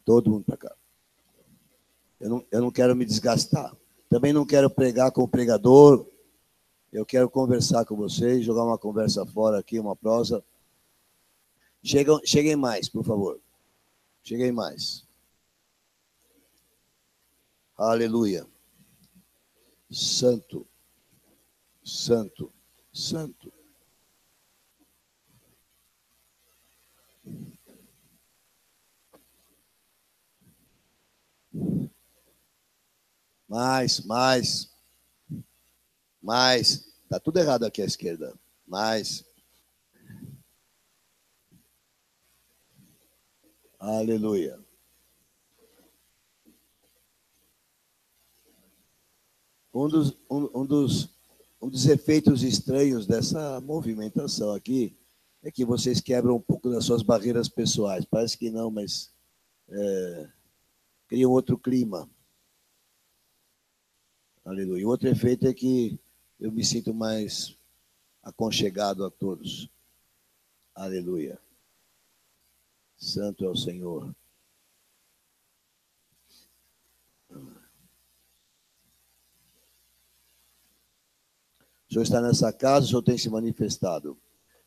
Todo mundo para cá. Eu não quero me desgastar. Também não quero pregar com o pregador. Eu quero conversar com vocês, jogar uma conversa fora aqui, uma prosa. Cheguem mais, por favor. Cheguem mais. Aleluia. Santo, santo, santo. Mais. Está tudo errado aqui à esquerda. Mais. Aleluia. Um dos efeitos estranhos dessa movimentação aqui é que vocês quebram um pouco das suas barreiras pessoais. Parece que não, mas cria um outro clima. Aleluia. O outro efeito é que eu me sinto mais aconchegado a todos. Aleluia. Santo é o Senhor. O Senhor está nessa casa, o Senhor tem se manifestado.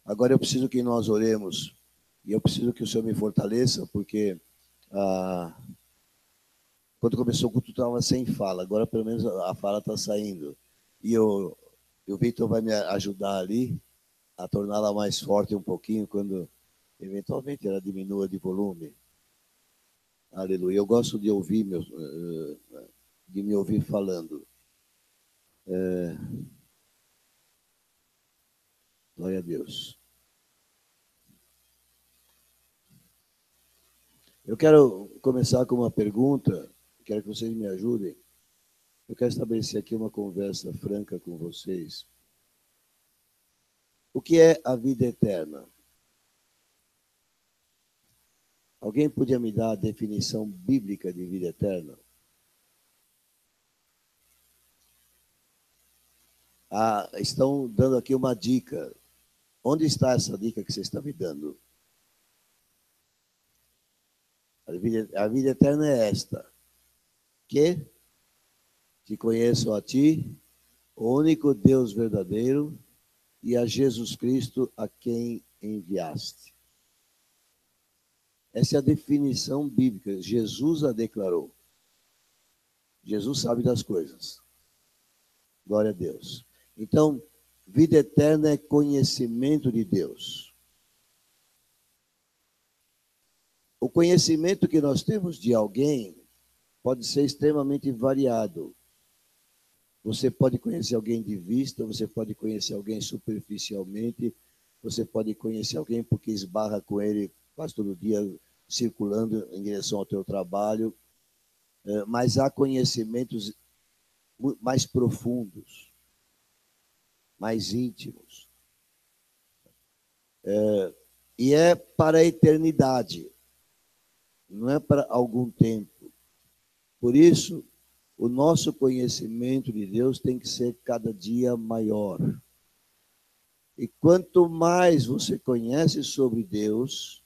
Agora eu preciso que nós oremos, e eu preciso que o Senhor me fortaleça, porque quando começou o culto estava sem fala, agora pelo menos a fala está saindo. E o Victor vai me ajudar ali a torná-la mais forte um pouquinho, quando eventualmente ela diminua de volume. Aleluia. Eu gosto de ouvir, de me ouvir falando. Glória a Deus. Eu quero começar com uma pergunta, quero que vocês me ajudem. Eu quero estabelecer aqui uma conversa franca com vocês. O que é a vida eterna? Alguém podia me dar a definição bíblica de vida eterna? Estão dando aqui uma dica. Onde está essa dica que você está me dando? A vida eterna é esta: que te conheço a ti, o único Deus verdadeiro, e a Jesus Cristo a quem enviaste. Essa é a definição bíblica. Jesus a declarou. Jesus sabe das coisas. Glória a Deus. Então, vida eterna é conhecimento de Deus. O conhecimento que nós temos de alguém pode ser extremamente variado. Você pode conhecer alguém de vista, você pode conhecer alguém superficialmente, você pode conhecer alguém porque esbarra com ele quase todo dia circulando em direção ao teu trabalho, mas há conhecimentos mais profundos, mais íntimos. E é para a eternidade, não é para algum tempo. Por isso, o nosso conhecimento de Deus tem que ser cada dia maior. E quanto mais você conhece sobre Deus,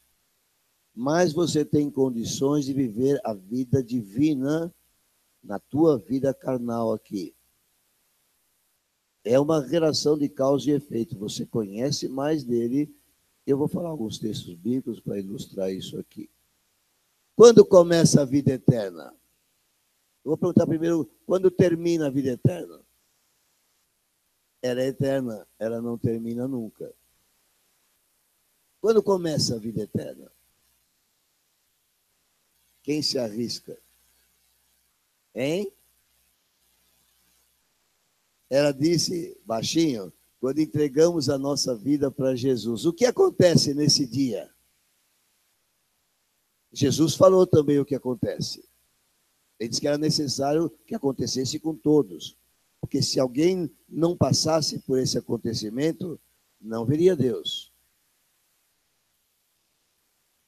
mais você tem condições de viver a vida divina na tua vida carnal aqui. É uma relação de causa e efeito. Você conhece mais dele. Eu vou falar alguns textos bíblicos para ilustrar isso aqui. Quando começa a vida eterna? Eu vou perguntar primeiro, quando termina a vida eterna? Ela é eterna, ela não termina nunca. Quando começa a vida eterna? Quem se arrisca? Hein? Ela disse, baixinho, quando entregamos a nossa vida para Jesus. O que acontece nesse dia? Jesus falou também o que acontece. Ele disse que era necessário que acontecesse com todos. Porque se alguém não passasse por esse acontecimento, não veria Deus.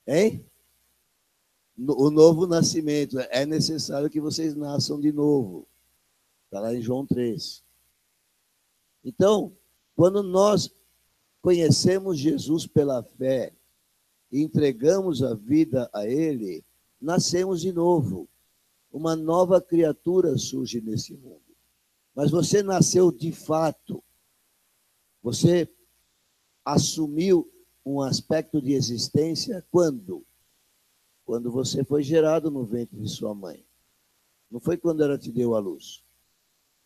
Hein? O novo nascimento. É necessário que vocês nasçam de novo. Está lá em João 3. Então, quando nós conhecemos Jesus pela fé e entregamos a vida a Ele, nascemos de novo. Uma nova criatura surge nesse mundo. Mas você nasceu de fato. Você assumiu um aspecto de existência quando? Quando você foi gerado no ventre de sua mãe. Não foi quando ela te deu a luz.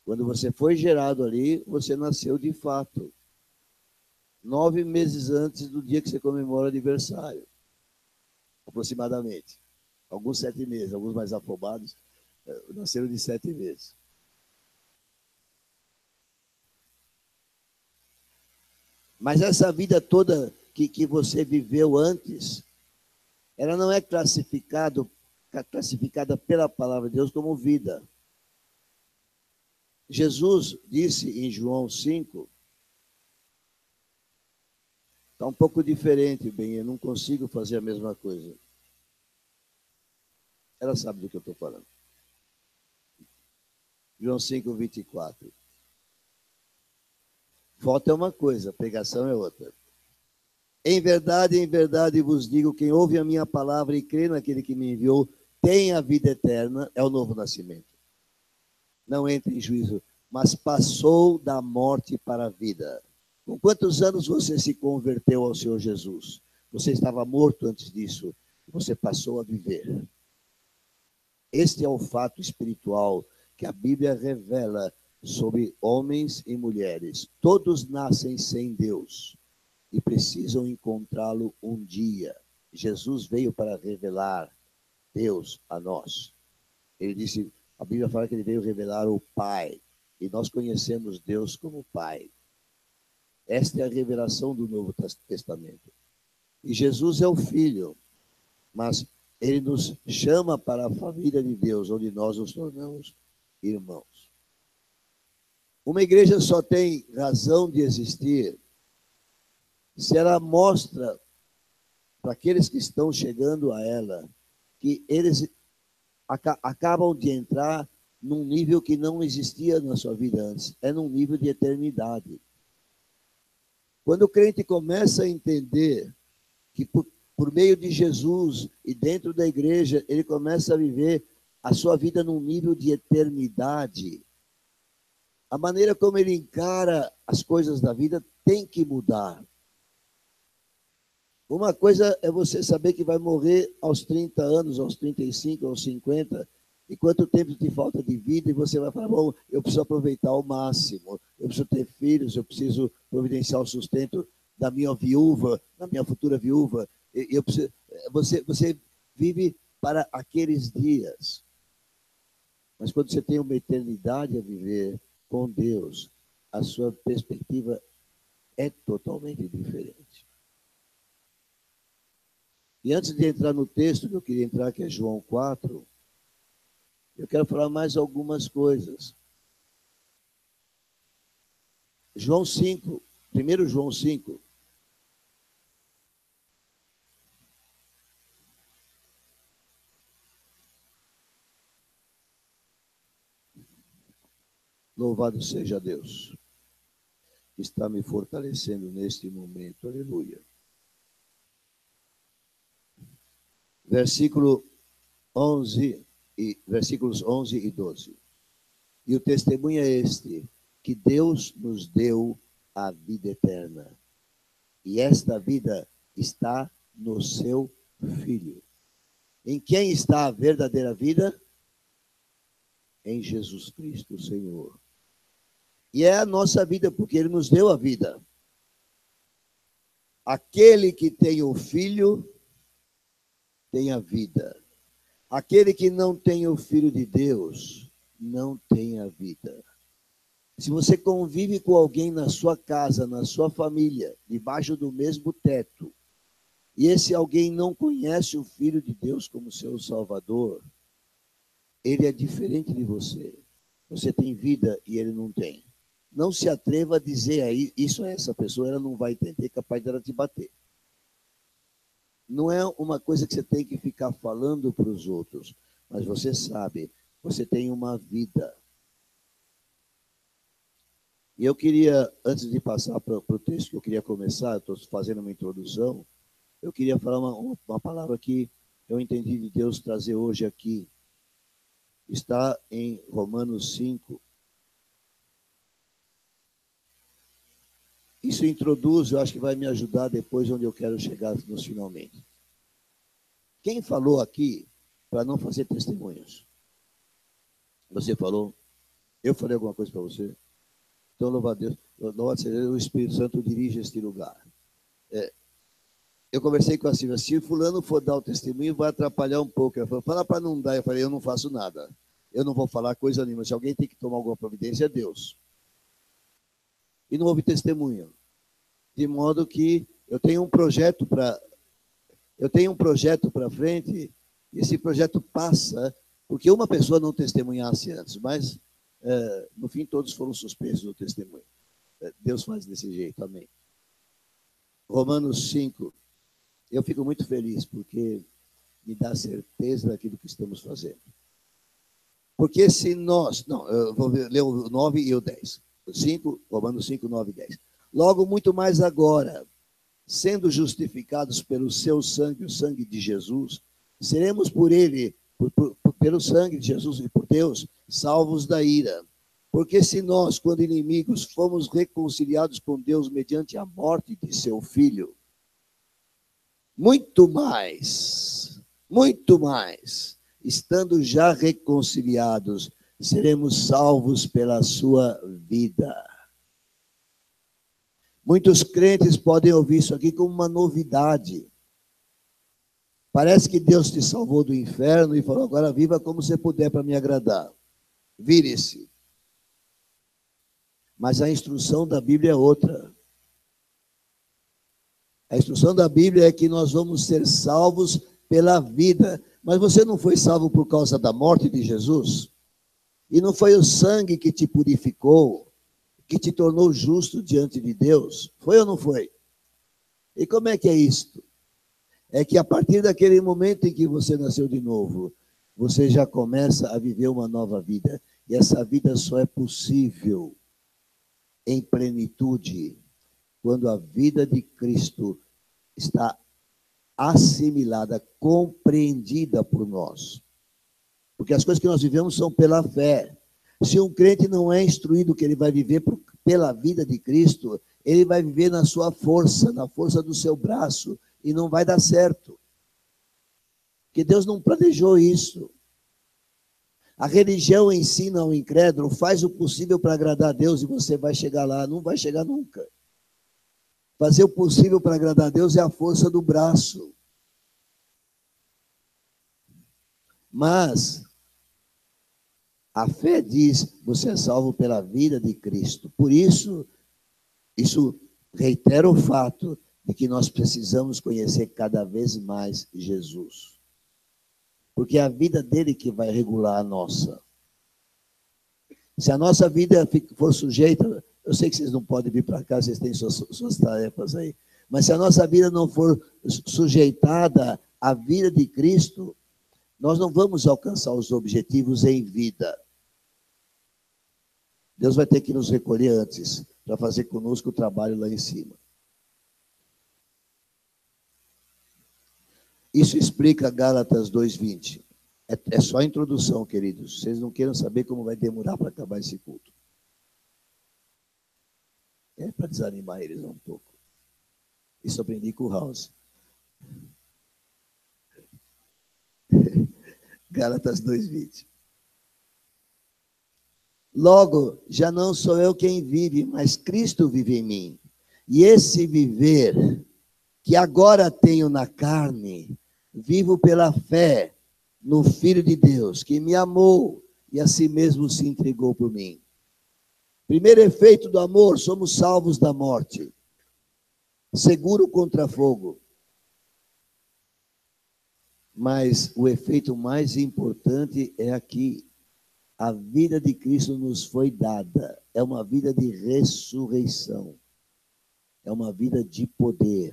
Quando você foi gerado ali, você nasceu de fato. 9 meses antes do dia que você comemora o aniversário, aproximadamente. Alguns 7 meses, alguns mais afobados, nasceram de 7 meses. Mas essa vida toda que você viveu antes, ela não é classificada pela palavra de Deus como vida. Jesus disse em João 5, está um pouco diferente, bem, eu não consigo fazer a mesma coisa. Ela sabe do que eu estou falando. João 5, 24. Foto é uma coisa, pregação é outra. Em verdade vos digo, quem ouve a minha palavra e crê naquele que me enviou, tem a vida eterna, é o novo nascimento. Não entra em juízo, mas passou da morte para a vida. Com quantos anos você se converteu ao Senhor Jesus? Você estava morto antes disso, você passou a viver. Este é o fato espiritual que a Bíblia revela sobre homens e mulheres. Todos nascem sem Deus e precisam encontrá-lo um dia. Jesus veio para revelar Deus a nós. Ele disse, a Bíblia fala que ele veio revelar o Pai, e nós conhecemos Deus como Pai. Esta é a revelação do Novo Testamento. E Jesus é o Filho, mas ele nos chama para a família de Deus, onde nós nos tornamos irmãos. Uma igreja só tem razão de existir se ela mostra para aqueles que estão chegando a ela que eles acabam de entrar num nível que não existia na sua vida antes, é num nível de eternidade. Quando o crente começa a entender que por meio de Jesus e dentro da igreja, ele começa a viver a sua vida num nível de eternidade, a maneira como ele encara as coisas da vida tem que mudar. Uma coisa é você saber que vai morrer aos 30 anos, aos 35, aos 50, e quanto tempo te falta de vida, e você vai falar, bom, eu preciso aproveitar ao máximo, eu preciso ter filhos, eu preciso providenciar o sustento da minha viúva, da minha futura viúva. Eu preciso, você vive para aqueles dias. Mas quando você tem uma eternidade a viver com Deus, a sua perspectiva é totalmente diferente. E antes de entrar no texto que eu queria entrar, que é João 4, eu quero falar mais algumas coisas. João 5, 1 João 5. Louvado seja Deus, que está me fortalecendo neste momento. Aleluia. Versículos 11 e 12. E o testemunho é este, que Deus nos deu a vida eterna. E esta vida está no seu Filho. Em quem está a verdadeira vida? Em Jesus Cristo, Senhor. E é a nossa vida, porque Ele nos deu a vida. Aquele que tem o Filho tem a vida. Aquele que não tem o Filho de Deus não tem a vida. Se você convive com alguém na sua casa, na sua família, debaixo do mesmo teto, e esse alguém não conhece o Filho de Deus como seu Salvador, ele é diferente de você. Você tem vida e ele não tem. Não se atreva a dizer aí, isso a essa pessoa, ela não vai entender, capaz dela te bater. Não é uma coisa que você tem que ficar falando para os outros, mas você sabe, você tem uma vida. E eu queria, antes de passar para o texto que eu queria começar, eu estou fazendo uma introdução, eu queria falar uma palavra aqui eu entendi de Deus trazer hoje aqui está em Romanos 5. Isso introduz, eu acho que vai me ajudar depois onde eu quero chegar nos finalmente. Quem falou aqui para não fazer testemunhos? Você falou? Eu falei alguma coisa para você? Então, louva a Deus. Louvado seja o Espírito Santo dirige este lugar. Eu conversei com a Silvia, se fulano for dar o testemunho, vai atrapalhar um pouco. Ela falou, fala para não dar. Eu falei, eu não faço nada. Eu não vou falar coisa nenhuma. Se alguém tem que tomar alguma providência, é Deus. E não houve testemunho. De modo que eu tenho um projeto para frente, e esse projeto passa, porque uma pessoa não testemunhasse antes, mas no fim todos foram suspensos do testemunho. Deus faz desse jeito, amém. Romanos 5. Eu fico muito feliz, porque me dá certeza daquilo que estamos fazendo. Porque se nós... Não, eu vou ler o 9 e o 10. 5, Romanos 5, 9 e 10. Logo, muito mais agora, sendo justificados pelo seu sangue, o sangue de Jesus, seremos por ele, pelo sangue de Jesus e por Deus, salvos da ira. Porque se nós, quando inimigos, fomos reconciliados com Deus mediante a morte de seu Filho, muito mais, estando já reconciliados, seremos salvos pela sua vida. Muitos crentes podem ouvir isso aqui como uma novidade. Parece que Deus te salvou do inferno e falou, agora viva como você puder para me agradar. Vire-se. Mas a instrução da Bíblia é outra. A instrução da Bíblia é que nós vamos ser salvos pela vida. Mas você não foi salvo por causa da morte de Jesus? E não foi o sangue que te purificou, que te tornou justo diante de Deus? Foi ou não foi? E como é que é isto? É que a partir daquele momento em que você nasceu de novo, você já começa a viver uma nova vida. E essa vida só é possível em plenitude quando a vida de Cristo está assimilada, compreendida por nós. Porque as coisas que nós vivemos são pela fé. Se um crente não é instruído que ele vai viver pela vida de Cristo, ele vai viver na sua força, na força do seu braço, e não vai dar certo. Porque Deus não planejou isso. A religião ensina ao incrédulo, faz o possível para agradar a Deus e você vai chegar lá. Não vai chegar nunca. Fazer o possível para agradar a Deus é a força do braço. Mas a fé diz, você é salvo pela vida de Cristo. Por isso reitera o fato de que nós precisamos conhecer cada vez mais Jesus. Porque é a vida dele que vai regular a nossa. Se a nossa vida for sujeita, eu sei que vocês não podem vir para cá, vocês têm suas tarefas aí, mas se a nossa vida não for sujeitada à vida de Cristo, nós não vamos alcançar os objetivos em vida. Deus vai ter que nos recolher antes, para fazer conosco o trabalho lá em cima. Isso explica Gálatas 2:20. É só a introdução, queridos. Vocês não queiram saber como vai demorar para acabar esse culto. É para desanimar eles um pouco. Isso eu aprendi com o House. Gálatas 2:20. Logo, já não sou eu quem vive, mas Cristo vive em mim. E esse viver que agora tenho na carne, vivo pela fé no Filho de Deus, que me amou e a si mesmo se entregou por mim. Primeiro efeito do amor, somos salvos da morte. Seguro contra fogo. Mas o efeito mais importante é aqui. A vida de Cristo nos foi dada. É uma vida de ressurreição. É uma vida de poder.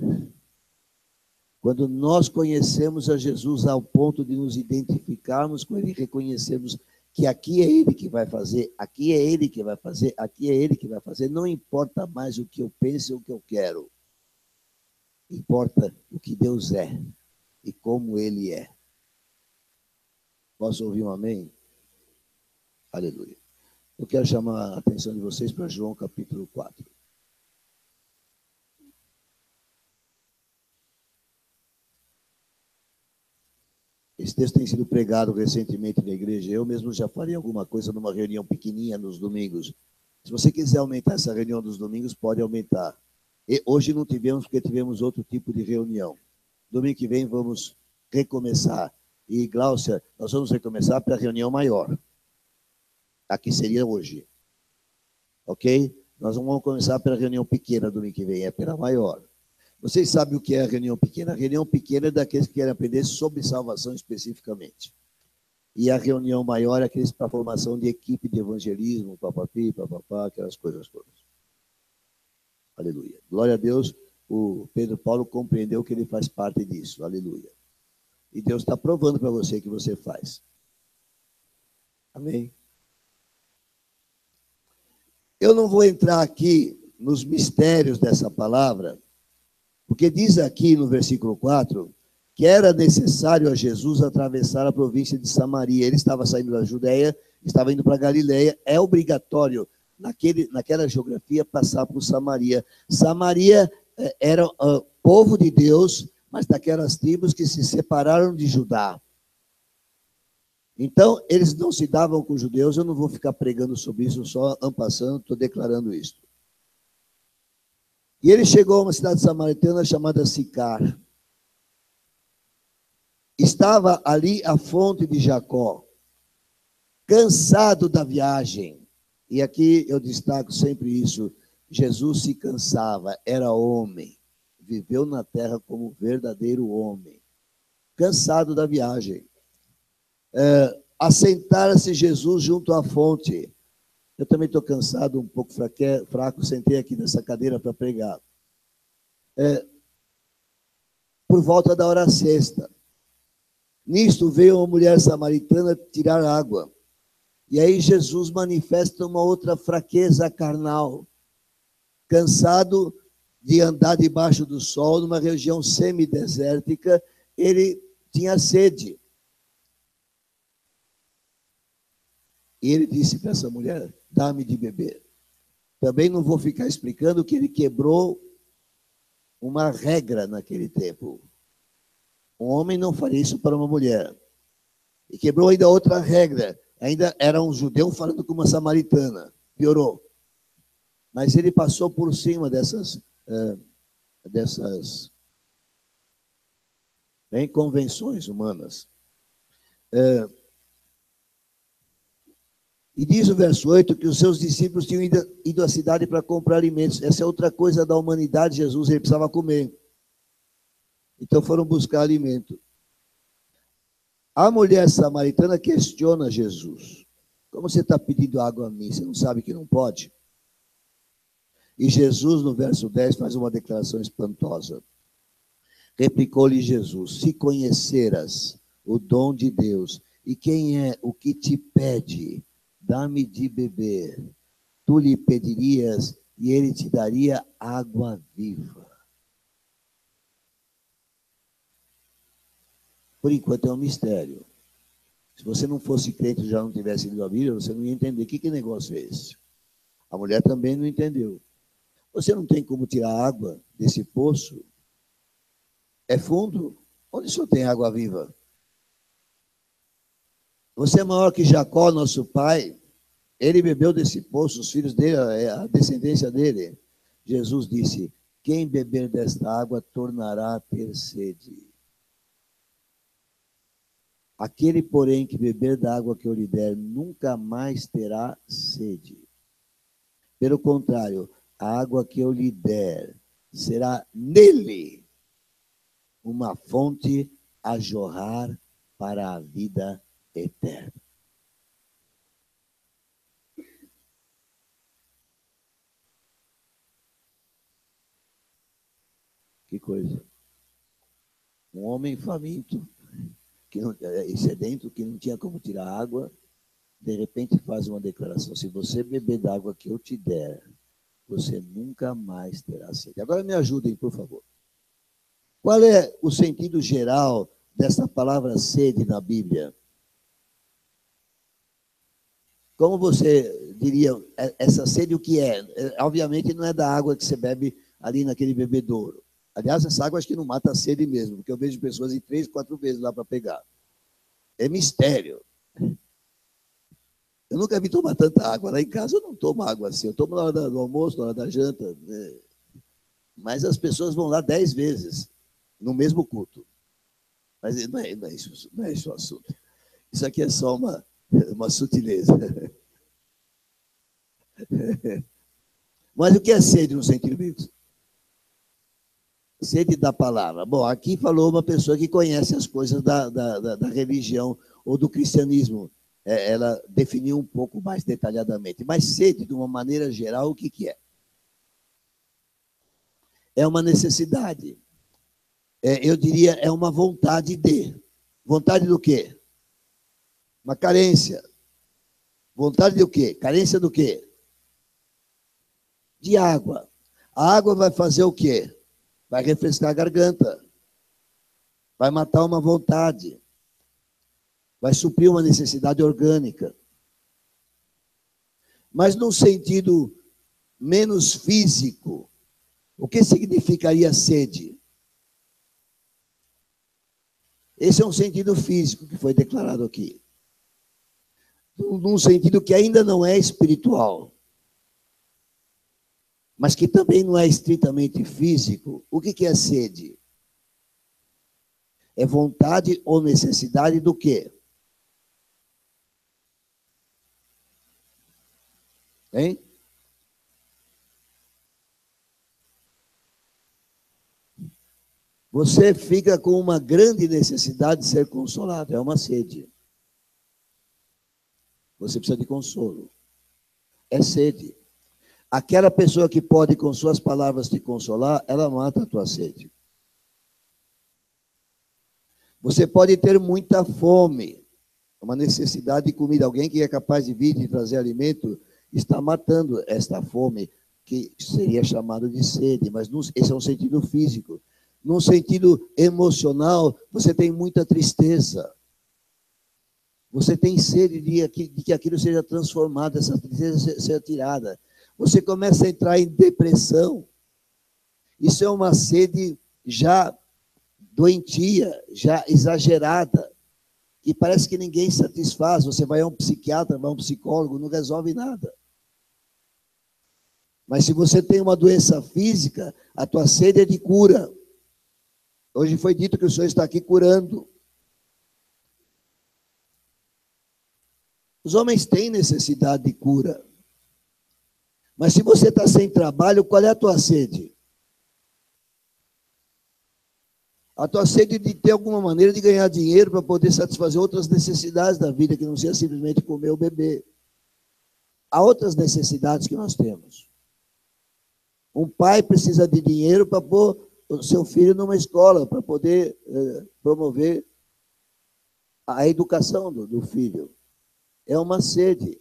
Quando nós conhecemos a Jesus ao ponto de nos identificarmos com Ele, reconhecemos que aqui é Ele que vai fazer, aqui é Ele que vai fazer, aqui é Ele que vai fazer, não importa mais o que eu penso ou o que eu quero. Importa o que Deus é e como Ele é. Posso ouvir um amém? Aleluia. Eu quero chamar a atenção de vocês para João capítulo 4. Esse texto tem sido pregado recentemente na igreja. Eu mesmo já falei alguma coisa numa reunião pequenininha nos domingos. Se você quiser aumentar essa reunião dos domingos, pode aumentar. E hoje não tivemos, porque tivemos outro tipo de reunião. Domingo que vem vamos recomeçar. E, Gláucia, nós vamos recomeçar para a reunião maior. Aqui seria hoje. Ok? Nós não vamos começar pela reunião pequena domingo que vem, é pela maior. Vocês sabem o que é a reunião pequena? A reunião pequena é daqueles que querem aprender sobre salvação especificamente. E a reunião maior é aqueles para formação de equipe de evangelismo, papapi, papapá, aquelas coisas todas. Aleluia. Glória a Deus, o Pedro Paulo compreendeu que ele faz parte disso. Aleluia. E Deus está provando para você que você faz. Amém? Eu não vou entrar aqui nos mistérios dessa palavra, porque diz aqui no versículo 4 que era necessário a Jesus atravessar a província de Samaria. Ele estava saindo da Judéia, estava indo para Galileia. É obrigatório, naquela geografia, passar por Samaria. Samaria era povo de Deus, mas daquelas tribos que se separaram de Judá. Então, eles não se davam com os judeus. Eu não vou ficar pregando sobre isso, só passando, estou declarando isso. E ele chegou a uma cidade samaritana chamada Sicar. Estava ali a fonte de Jacó, cansado da viagem. E aqui eu destaco sempre isso. Jesus se cansava, era homem. Viveu na terra como verdadeiro homem. Cansado da viagem. Assentara-se Jesus junto à fonte. Eu também estou cansado, um pouco fraco, sentei aqui nessa cadeira para pregar. Por volta da hora sexta. Nisto veio uma mulher samaritana tirar água. E aí Jesus manifesta uma outra fraqueza carnal. Cansado de andar debaixo do sol, numa região semidesértica, ele tinha sede. E ele disse para essa mulher, dá-me de beber. Também não vou ficar explicando que ele quebrou uma regra naquele tempo. Um homem não faria isso para uma mulher. E quebrou ainda outra regra. Ainda era um judeu falando com uma samaritana. Piorou. Mas ele passou por cima dessas convenções humanas. E diz o verso 8 que os seus discípulos tinham ido à cidade para comprar alimentos. Essa é outra coisa da humanidade. Jesus, ele precisava comer. Então foram buscar alimento. A mulher samaritana questiona Jesus. Como você está pedindo água a mim? Você não sabe que não pode? E Jesus, no verso 10, faz uma declaração espantosa. Replicou-lhe Jesus, se conheceras o dom de Deus, e quem é o que te pede, dá-me de beber, tu lhe pedirias, e ele te daria água viva. Por enquanto é um mistério. Se você não fosse crente e já não tivesse lido a Bíblia, você não ia entender que negócio é esse. A mulher também não entendeu. Você não tem como tirar água desse poço? É fundo? Onde o senhor tem água viva? Você é maior que Jacó, nosso pai. Ele bebeu desse poço, os filhos dele, a descendência dele. Jesus disse, quem beber desta água tornará a ter sede. Aquele, porém, que beber da água que eu lhe der, nunca mais terá sede. Pelo contrário, a água que eu lhe der será nele uma fonte a jorrar para a vida eterna. Que coisa. Um homem faminto, sedento, que não tinha como tirar água, de repente faz uma declaração, se você beber da água que eu te der, você nunca mais terá sede. Agora me ajudem, por favor. Qual é o sentido geral dessa palavra sede na Bíblia? como você diria, essa sede o que é? Obviamente não é da água que você bebe ali naquele bebedouro. Aliás, essa água acho que não mata a sede mesmo, porque eu vejo pessoas ir 3, 4 vezes lá para pegar. É mistério. Eu nunca vi tomar tanta água. Lá em casa eu não tomo água assim. Eu tomo na hora do almoço, na hora da janta. Né? Mas as pessoas vão lá 10 vezes no mesmo culto. Mas não é isso o assunto. Isso aqui é só uma sutileza. Mas o que é sede no sentido bíblico? Sede da palavra. Bom, aqui falou uma pessoa que conhece as coisas da religião ou do cristianismo. Ela definiu um pouco mais detalhadamente. Mas sede, de uma maneira geral, o que é? É uma necessidade. Eu diria, é uma vontade de. Vontade do quê? Uma carência. Vontade do quê? Carência do quê? De água. A água vai fazer o quê? Vai refrescar a garganta. Vai matar uma vontade. Vai suprir uma necessidade orgânica. Mas num sentido menos físico, o que significaria sede? Esse é um sentido físico que foi declarado aqui. Num sentido que ainda não é espiritual, mas que também não é estritamente físico. O que é sede? É vontade ou necessidade do quê? Hein? Você fica com uma grande necessidade de ser consolado. É uma sede. Você precisa de consolo. É sede. Aquela pessoa que pode, com suas palavras, te consolar, ela mata a tua sede. Você pode ter muita fome, uma necessidade de comida. Alguém que é capaz de vir e trazer alimento está matando esta fome, que seria chamada de sede, mas esse é um sentido físico. Num sentido emocional, você tem muita tristeza. Você tem sede de que aquilo seja transformado, essa tristeza seja tirada. Você começa a entrar em depressão. Isso é uma sede já doentia, já exagerada, que parece que ninguém satisfaz. Você vai a um psiquiatra, vai a um psicólogo, não resolve nada. Mas se você tem uma doença física, a tua sede é de cura. Hoje foi dito que o Senhor está aqui curando. Os homens têm necessidade de cura. Mas se você está sem trabalho, qual é a tua sede? A tua sede de ter alguma maneira de ganhar dinheiro para poder satisfazer outras necessidades da vida, que não seja simplesmente comer ou beber. Há outras necessidades que nós temos. Um pai precisa de dinheiro para pôr o seu filho numa escola, para poder promover a educação do filho. É uma sede.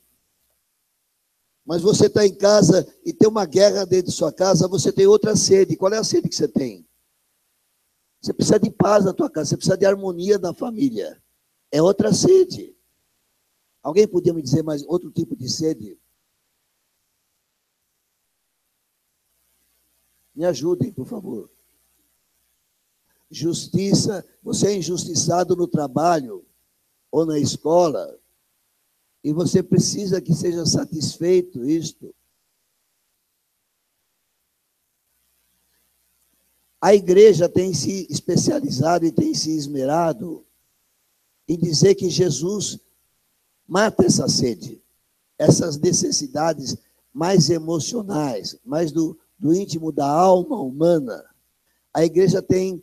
Mas você está em casa e tem uma guerra dentro de sua casa, você tem outra sede. Qual é a sede que você tem? Você precisa de paz na tua casa, você precisa de harmonia na família. É outra sede. Alguém podia me dizer mais outro tipo de sede? Me ajudem, por favor. Justiça. Você é injustiçado no trabalho ou na escola e você precisa que seja satisfeito isto. A igreja tem se especializado e tem se esmerado em dizer que Jesus mata essa sede, essas necessidades mais emocionais, mais do íntimo da alma humana. A igreja tem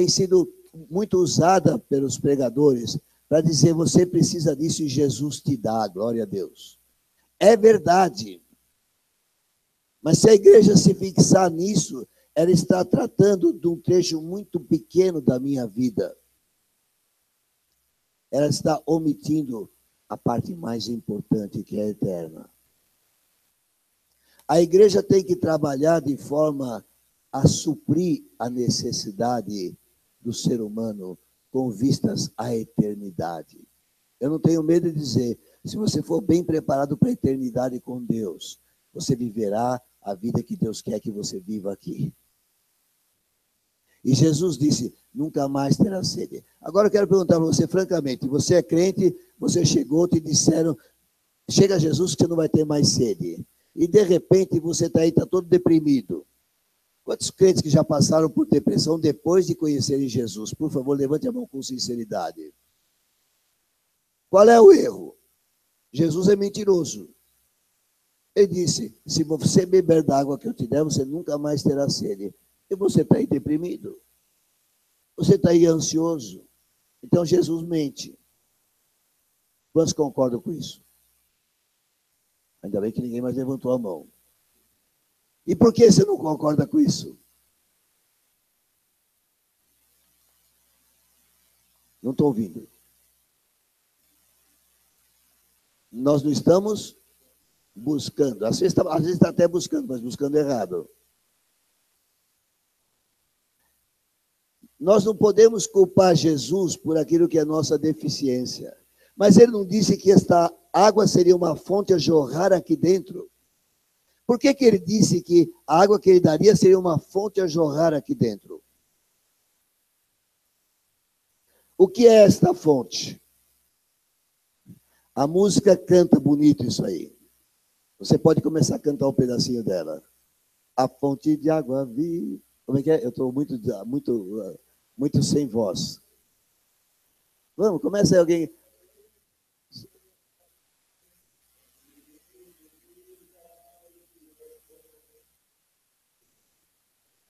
sido muito usada pelos pregadores para dizer: você precisa disso e Jesus te dá, glória a Deus. É verdade. Mas se a igreja se fixar nisso, ela está tratando de um trecho muito pequeno da minha vida. Ela está omitindo a parte mais importante, que é a eterna. A igreja tem que trabalhar de forma a suprir a necessidade do ser humano com vistas à eternidade. Eu não tenho medo de dizer, Se você for bem preparado para a eternidade com Deus, você viverá a vida que Deus quer que você viva aqui. E Jesus disse, nunca mais terá sede. Agora eu quero perguntar para você, francamente, você é crente, você chegou, te disseram, chega a Jesus que você não vai ter mais sede. E de repente você está aí, está todo deprimido. Quantos crentes que já passaram por depressão depois de conhecerem Jesus? Por favor, levante a mão com sinceridade. Qual é o erro? Jesus é mentiroso. Ele disse, se você beber da água que eu te der, você nunca mais terá sede. E você está aí deprimido. Você está aí ansioso. Então Jesus mente. Quantos concordam com isso? Ainda bem que ninguém mais levantou a mão. E por que você não concorda com isso? Não estou ouvindo. Nós não estamos buscando. Às vezes está até buscando, mas buscando errado. Nós não podemos culpar Jesus por aquilo que é nossa deficiência. Mas ele não disse que esta água seria uma fonte a jorrar aqui dentro? Por que ele disse que a água que ele daria seria uma fonte a jorrar aqui dentro? O que é esta fonte? A música canta bonito isso aí. Você pode começar a cantar um pedacinho dela. A fonte de água viva. Como é que é? Eu estou muito sem voz. Vamos, começa aí alguém.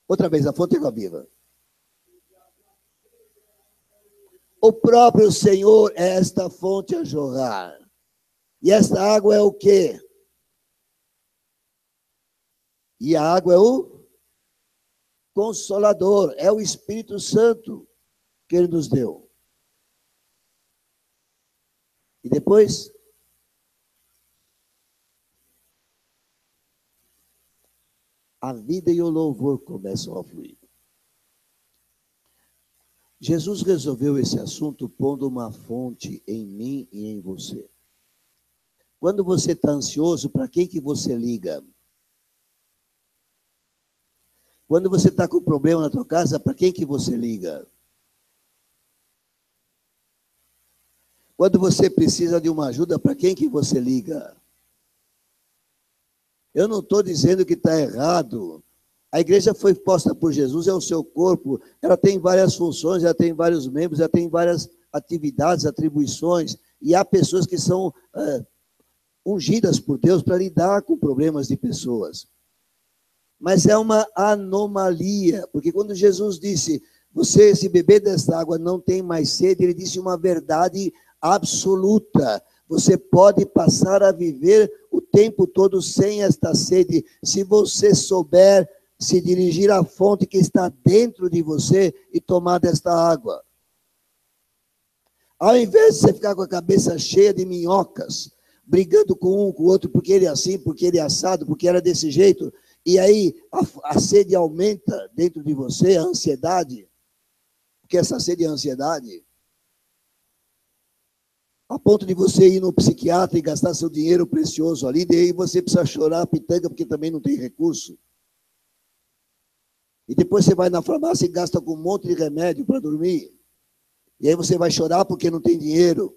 Outra vez, a fonte de água viva. O próprio Senhor é esta fonte a jorrar. E esta água é o quê? E a água é o Consolador, é o Espírito Santo que ele nos deu. E depois, a vida e o louvor começam a fluir. Jesus resolveu esse assunto pondo uma fonte em mim e em você. Quando você está ansioso, para quem que você liga? Quando você está com problema na tua casa, para quem que você liga? Quando você precisa de uma ajuda, para quem que você liga? Eu não estou dizendo que está errado. A igreja foi posta por Jesus, é o seu corpo. Ela tem várias funções, ela tem vários membros, ela tem várias atividades, atribuições. E há pessoas que são ungidas por Deus para lidar com problemas de pessoas. Mas é uma anomalia, porque quando Jesus disse, você se beber dessa água não tem mais sede, ele disse uma verdade absoluta. Você pode passar a viver o tempo todo sem esta sede, se você souber se dirigir à fonte que está dentro de você e tomar desta água. Ao invés de você ficar com a cabeça cheia de minhocas, brigando com um, com o outro, porque ele é assim, porque ele é assado, porque era desse jeito, e aí a sede aumenta dentro de você, a ansiedade, porque essa sede é a ansiedade, a ponto de você ir no psiquiatra e gastar seu dinheiro precioso ali, daí você precisa chorar a pitanga porque também não tem recurso. E depois você vai na farmácia e gasta com um monte de remédio para dormir. E aí você vai chorar porque não tem dinheiro.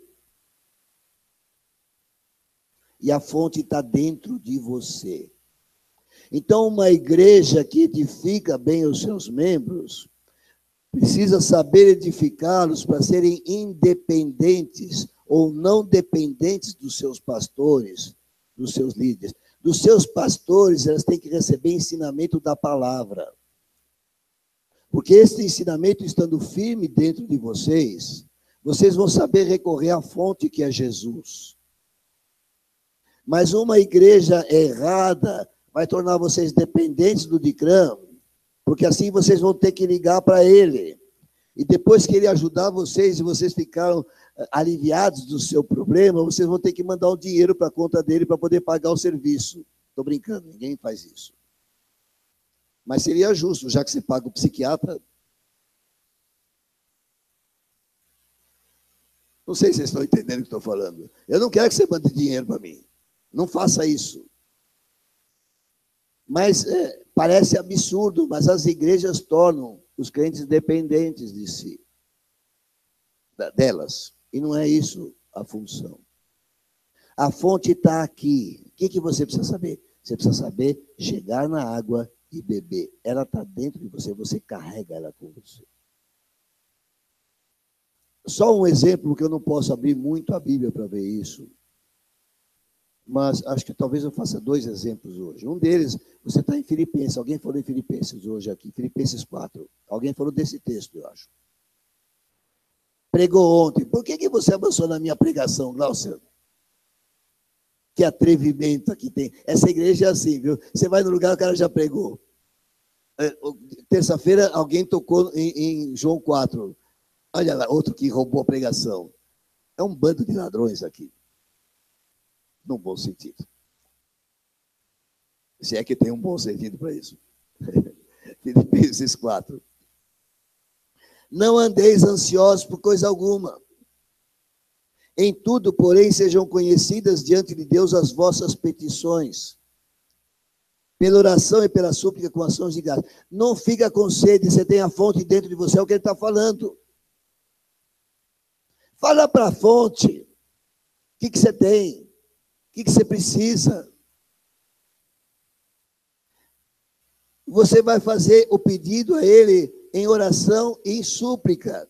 E a fonte está dentro de você. Então, uma igreja que edifica bem os seus membros precisa saber edificá-los para serem independentes ou não dependentes dos seus pastores, dos seus líderes. Dos seus pastores, elas têm que receber ensinamento da palavra. Porque esse ensinamento, estando firme dentro de vocês, vocês vão saber recorrer à fonte que é Jesus. Mas uma igreja errada vai tornar vocês dependentes do Dicram, porque assim vocês vão ter que ligar para ele. E depois que ele ajudar vocês e vocês ficaram aliviados do seu problema, vocês vão ter que mandar o dinheiro para a conta dele para poder pagar o serviço. Estou brincando, ninguém faz isso. Mas seria justo, já que você paga o psiquiatra. Não sei se vocês estão entendendo o que estou falando. Eu não quero que você mande dinheiro para mim. Não faça isso. Mas parece absurdo, mas as igrejas tornam os crentes dependentes de si, delas. E não é isso a função. A fonte está aqui. O que você precisa saber? Você precisa saber chegar na água e beber. Ela está dentro de você, você carrega ela com você. Só um exemplo, porque eu não posso abrir muito a Bíblia para ver isso. Mas acho que talvez eu faça 2 exemplos hoje. Um deles, você está em Filipenses. Alguém falou em Filipenses hoje aqui, Filipenses 4. Alguém falou desse texto, eu acho. Pregou ontem. Por que você avançou na minha pregação, Glaucia? Que atrevimento aqui tem. Essa igreja é assim, viu? Você vai no lugar, o cara já pregou. Terça-feira, alguém tocou em João 4. Olha lá, outro que roubou a pregação. É um bando de ladrões aqui. No bom sentido. Se é que tem um bom sentido para isso. Filipenses 4. Não andeis ansiosos por coisa alguma. Em tudo, porém, sejam conhecidas diante de Deus as vossas petições. Pela oração e pela súplica com ações de graça. Não fica com sede, você tem a fonte dentro de você, é o que ele está falando. Fala para a fonte. O que você tem? O que você precisa? Você vai fazer o pedido a ele em oração e em súplica.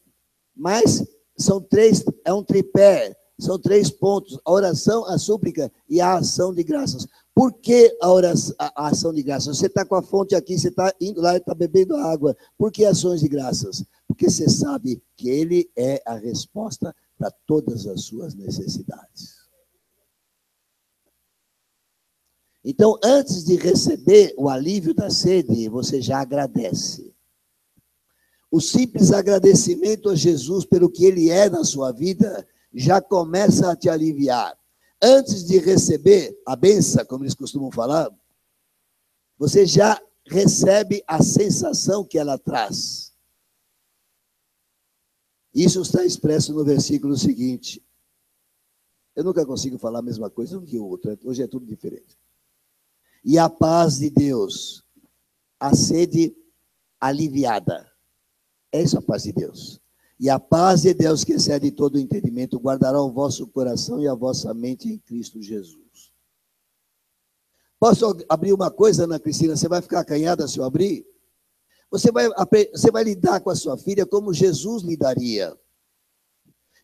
Mas são 3, é um tripé, são 3 pontos. A oração, a súplica e a ação de graças. Por que a ação de graças? Você está com a fonte aqui, você está indo lá e está bebendo água. Por que ações de graças? Porque você sabe que ele é a resposta para todas as suas necessidades. Então, antes de receber o alívio da sede, você já agradece. O simples agradecimento a Jesus pelo que ele é na sua vida já começa a te aliviar. Antes de receber a bênção, como eles costumam falar, você já recebe a sensação que ela traz. Isso está expresso no versículo seguinte. Eu nunca consigo falar a mesma coisa um que o outro, hoje é tudo diferente. E a paz de Deus, a sede aliviada. É isso a paz de Deus. E a paz de Deus, que excede todo o entendimento, guardará o vosso coração e a vossa mente em Cristo Jesus. Posso abrir uma coisa, Ana Cristina? Você vai ficar acanhada se eu abrir? Você vai lidar com a sua filha como Jesus lidaria.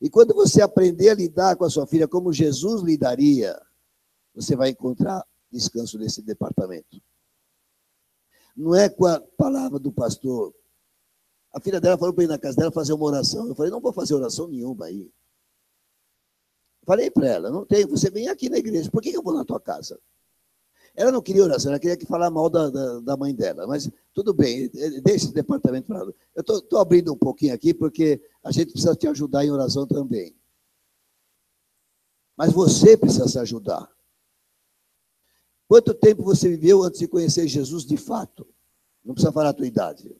E quando você aprender a lidar com a sua filha como Jesus lidaria, você vai encontrar descanso nesse departamento. Não é com a palavra do pastor. A filha dela falou para ir na casa dela fazer uma oração. Eu falei, não vou fazer oração nenhuma aí. Falei para ela, não tem, você vem aqui na igreja, por que eu vou na tua casa? Ela não queria oração, ela queria que falar mal da mãe dela, mas tudo bem, deixa esse departamento para ela. Eu estou abrindo um pouquinho aqui, porque a gente precisa te ajudar em oração também. Mas você precisa se ajudar. Quanto tempo você viveu antes de conhecer Jesus de fato? Não precisa falar a tua idade.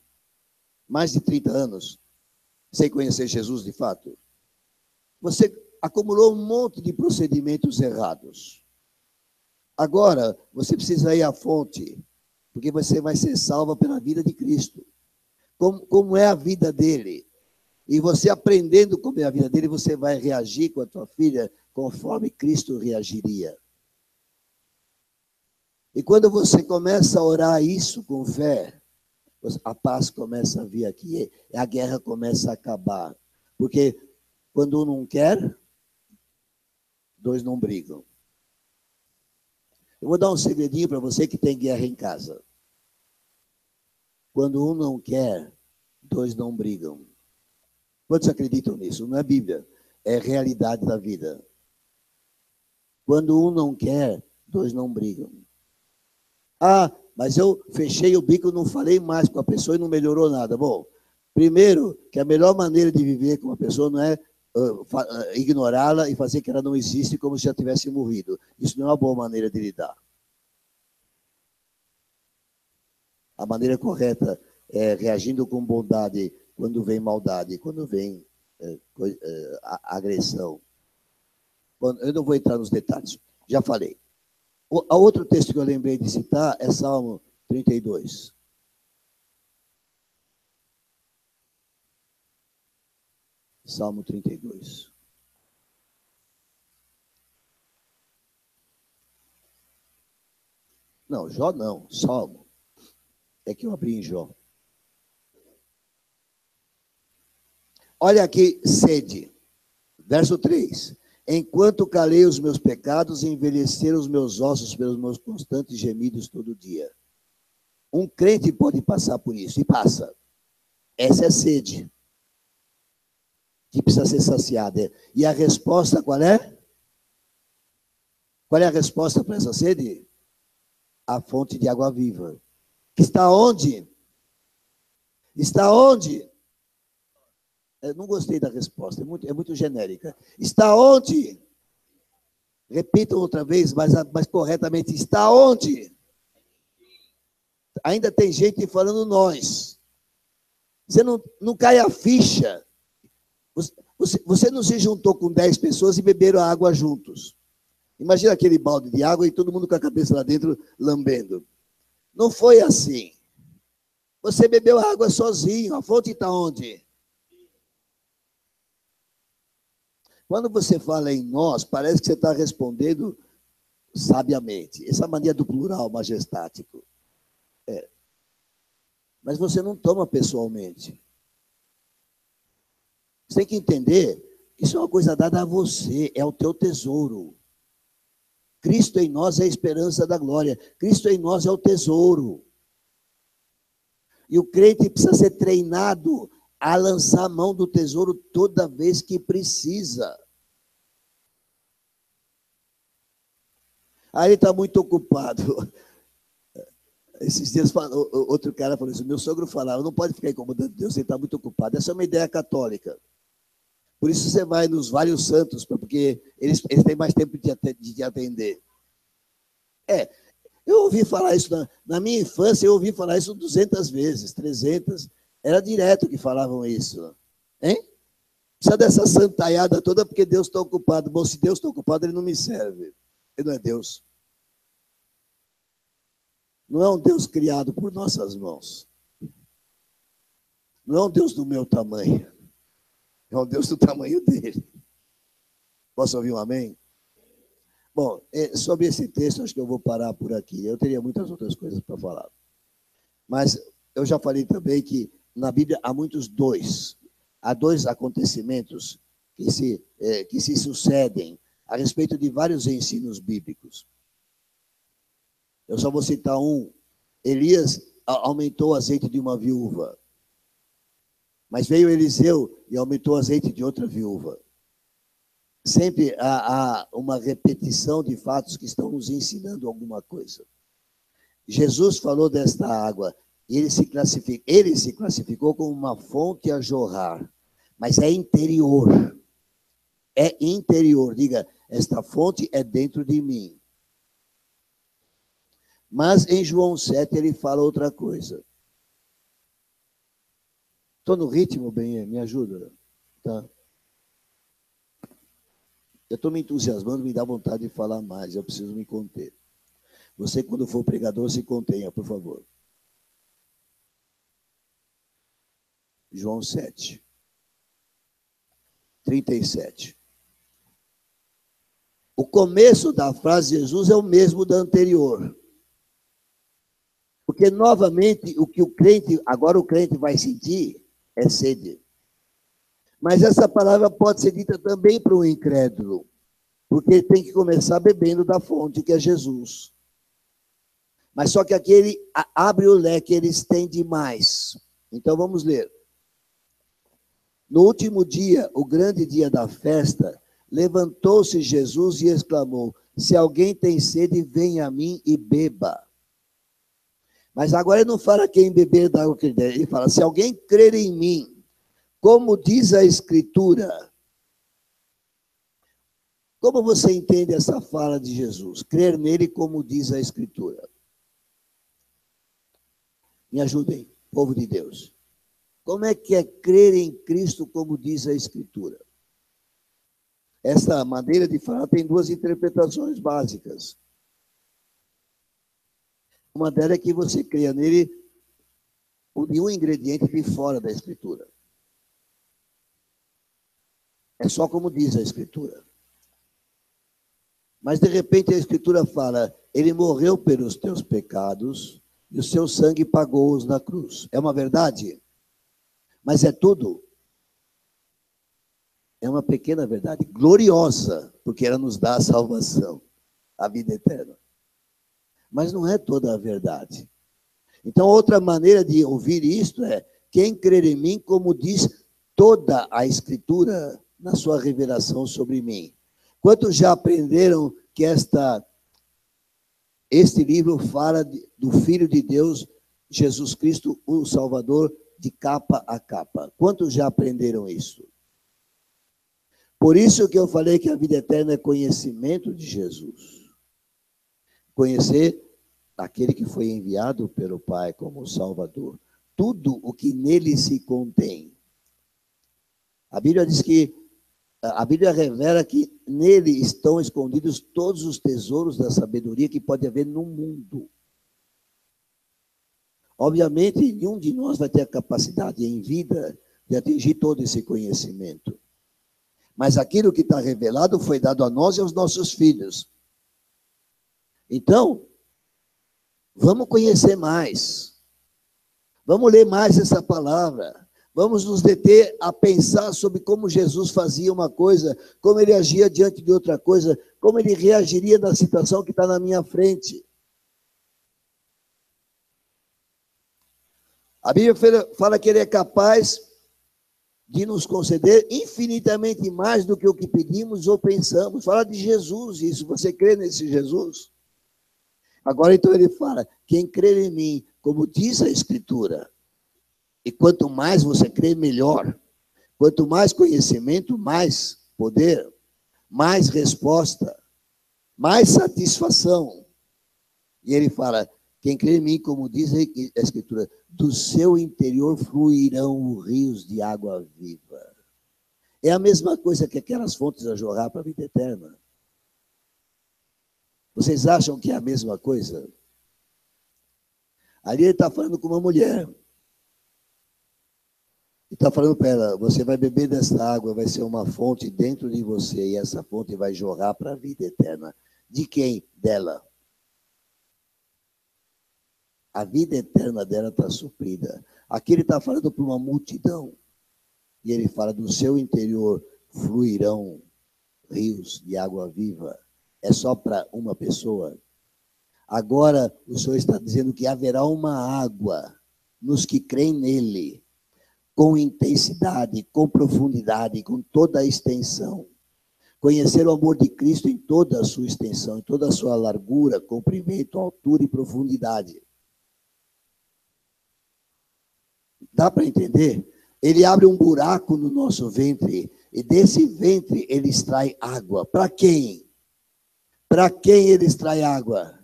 Mais de 30 anos sem conhecer Jesus de fato. Você acumulou um monte de procedimentos errados. Agora, você precisa ir à fonte, porque você vai ser salva pela vida de Cristo. Como é a vida dele. E você aprendendo como é a vida dele, você vai reagir com a tua filha conforme Cristo reagiria. E quando você começa a orar isso com fé, a paz começa a vir aqui, a guerra começa a acabar. Porque quando um não quer, 2 não brigam. Eu vou dar um segredinho para você que tem guerra em casa. Quando um não quer, 2 não brigam. Quantos acreditam nisso? Não é Bíblia, é realidade da vida. Quando um não quer, 2 não brigam. Ah, mas eu fechei o bico, não falei mais com a pessoa e não melhorou nada. Bom, primeiro, que a melhor maneira de viver com uma pessoa não é ignorá-la e fazer que ela não existe como se já tivesse morrido. Isso não é uma boa maneira de lidar. A maneira correta é reagindo com bondade quando vem maldade, quando vem agressão. Bom, eu não vou entrar nos detalhes, já falei. O outro texto que eu lembrei de citar é Salmo 32. Salmo 32. Não, Jó não, Salmo. É que eu abri em Jó. Olha aqui, sede. Verso 3. Enquanto calei os meus pecados, envelheceram os meus ossos pelos meus constantes gemidos todo dia. Um crente pode passar por isso, e passa. Essa é sede, que precisa ser saciada. E a resposta qual é? Qual é a resposta para essa sede? A fonte de água viva. Que está onde? Está onde? Eu não gostei da resposta, é muito genérica. Está onde? Repitam outra vez, mas corretamente. Está onde? Ainda tem gente falando nós. Você não cai a ficha. Você não se juntou com 10 pessoas e beberam a água juntos. Imagina aquele balde de água e todo mundo com a cabeça lá dentro lambendo. Não foi assim. Você bebeu a água sozinho. A fonte está onde? Quando você fala em nós, parece que você está respondendo sabiamente. Essa mania do plural majestático. Mas você não toma pessoalmente. Você tem que entender que isso é uma coisa dada a você, é o teu tesouro. Cristo em nós é a esperança da glória. Cristo em nós é o tesouro. E o crente precisa ser treinado a lançar a mão do tesouro toda vez que precisa. Aí ele está muito ocupado. Esses dias, outro cara falou isso, meu sogro falava, não pode ficar incomodando Deus, ele está muito ocupado. Essa é uma ideia católica. Por isso você vai nos vários santos, porque eles têm mais tempo de te atender. Eu ouvi falar isso, na minha infância, eu ouvi falar isso 200 vezes, 300, era direto que falavam isso. Hein? Precisa dessa santaiada toda porque Deus está ocupado. Bom, se Deus está ocupado, ele não me serve. Ele não é Deus. Não é um Deus criado por nossas mãos. Não é um Deus do meu tamanho. É um Deus do tamanho dele. Posso ouvir um amém? Bom, sobre esse texto, acho que eu vou parar por aqui. Eu teria muitas outras coisas para falar. Mas eu já falei também que na Bíblia há há dois acontecimentos que se sucedem a respeito de vários ensinos bíblicos. Eu só vou citar um. Elias aumentou o azeite de uma viúva. Mas veio Eliseu e aumentou o azeite de outra viúva. Sempre há uma repetição de fatos que estão nos ensinando alguma coisa. Jesus falou desta água, ele se classificou como uma fonte a jorrar, mas é interior. É interior. Diga, esta fonte é dentro de mim. Mas em João 7 ele fala outra coisa. Estou no ritmo, bem, me ajuda. Tá? Eu estou me entusiasmando, me dá vontade de falar mais, eu preciso me conter. Você, quando for pregador, se contenha, por favor. João 7, 37. O começo da frase de Jesus é o mesmo da anterior. Porque, novamente, agora o crente vai sentir é sede. Mas essa palavra pode ser dita também para o incrédulo, porque ele tem que começar bebendo da fonte, que é Jesus. Mas só que aqui ele abre o leque, ele estende mais. Então vamos ler. No último dia, o grande dia da festa, levantou-se Jesus e exclamou: se alguém tem sede, venha a mim e beba. Mas agora ele não fala quem beber da água que ele der, ele fala: se alguém crer em mim, como diz a Escritura. Como você entende essa fala de Jesus? Crer nele como diz a Escritura. Me ajudem, povo de Deus. Como é que é crer em Cristo, como diz a Escritura? Essa maneira de falar tem duas interpretações básicas. Uma delas é que você creia nele de um ingrediente de fora da Escritura. É só como diz a Escritura. Mas, de repente, a Escritura fala, ele morreu pelos teus pecados e o seu sangue pagou-os na cruz. É uma verdade? Mas é tudo? É uma pequena verdade, gloriosa, porque ela nos dá a salvação, a vida eterna. Mas não é toda a verdade. Então, outra maneira de ouvir isto é, quem crer em mim, como diz toda a Escritura na sua revelação sobre mim. Quantos já aprenderam que este livro fala do Filho de Deus, Jesus Cristo, o Salvador, de capa a capa? Quantos já aprenderam isso? Por isso que eu falei que a vida eterna é conhecimento de Jesus. Conhecer aquele que foi enviado pelo Pai como Salvador. Tudo o que nele se contém. A Bíblia diz que a Bíblia revela que nele estão escondidos todos os tesouros da sabedoria que pode haver no mundo. Obviamente, nenhum de nós vai ter a capacidade em vida de atingir todo esse conhecimento. Mas aquilo que está revelado foi dado a nós e aos nossos filhos. Então, vamos conhecer mais. Vamos ler mais essa palavra. Vamos nos deter a pensar sobre como Jesus fazia uma coisa, como ele agia diante de outra coisa, como ele reagiria na situação que está na minha frente. A Bíblia fala que ele é capaz de nos conceder infinitamente mais do que o que pedimos ou pensamos. Fala de Jesus, isso. Você crê nesse Jesus? Agora, então, ele fala, quem crer em mim, como diz a Escritura, e quanto mais você crê, melhor. Quanto mais conhecimento, mais poder, mais resposta, mais satisfação. E ele fala, quem crê em mim, como diz a Escritura, do seu interior fluirão rios de água viva. É a mesma coisa que aquelas fontes a jorrar para a vida eterna. Vocês acham que é a mesma coisa? Ali ele está falando com uma mulher. E está falando para ela, você vai beber dessa água, vai ser uma fonte dentro de você, e essa fonte vai jorrar para a vida eterna. De quem? Dela. A vida eterna dela está suprida. Aqui ele está falando para uma multidão. E ele fala, do seu interior fluirão rios de água viva. É só para uma pessoa. Agora o Senhor está dizendo que haverá uma água nos que creem nele, com intensidade, com profundidade, com toda a extensão. Conhecer o amor de Cristo em toda a sua extensão, em toda a sua largura, comprimento, altura e profundidade. Dá para entender? Ele abre um buraco no nosso ventre, e desse ventre ele extrai água. Para quem? Para quem ele extrai água?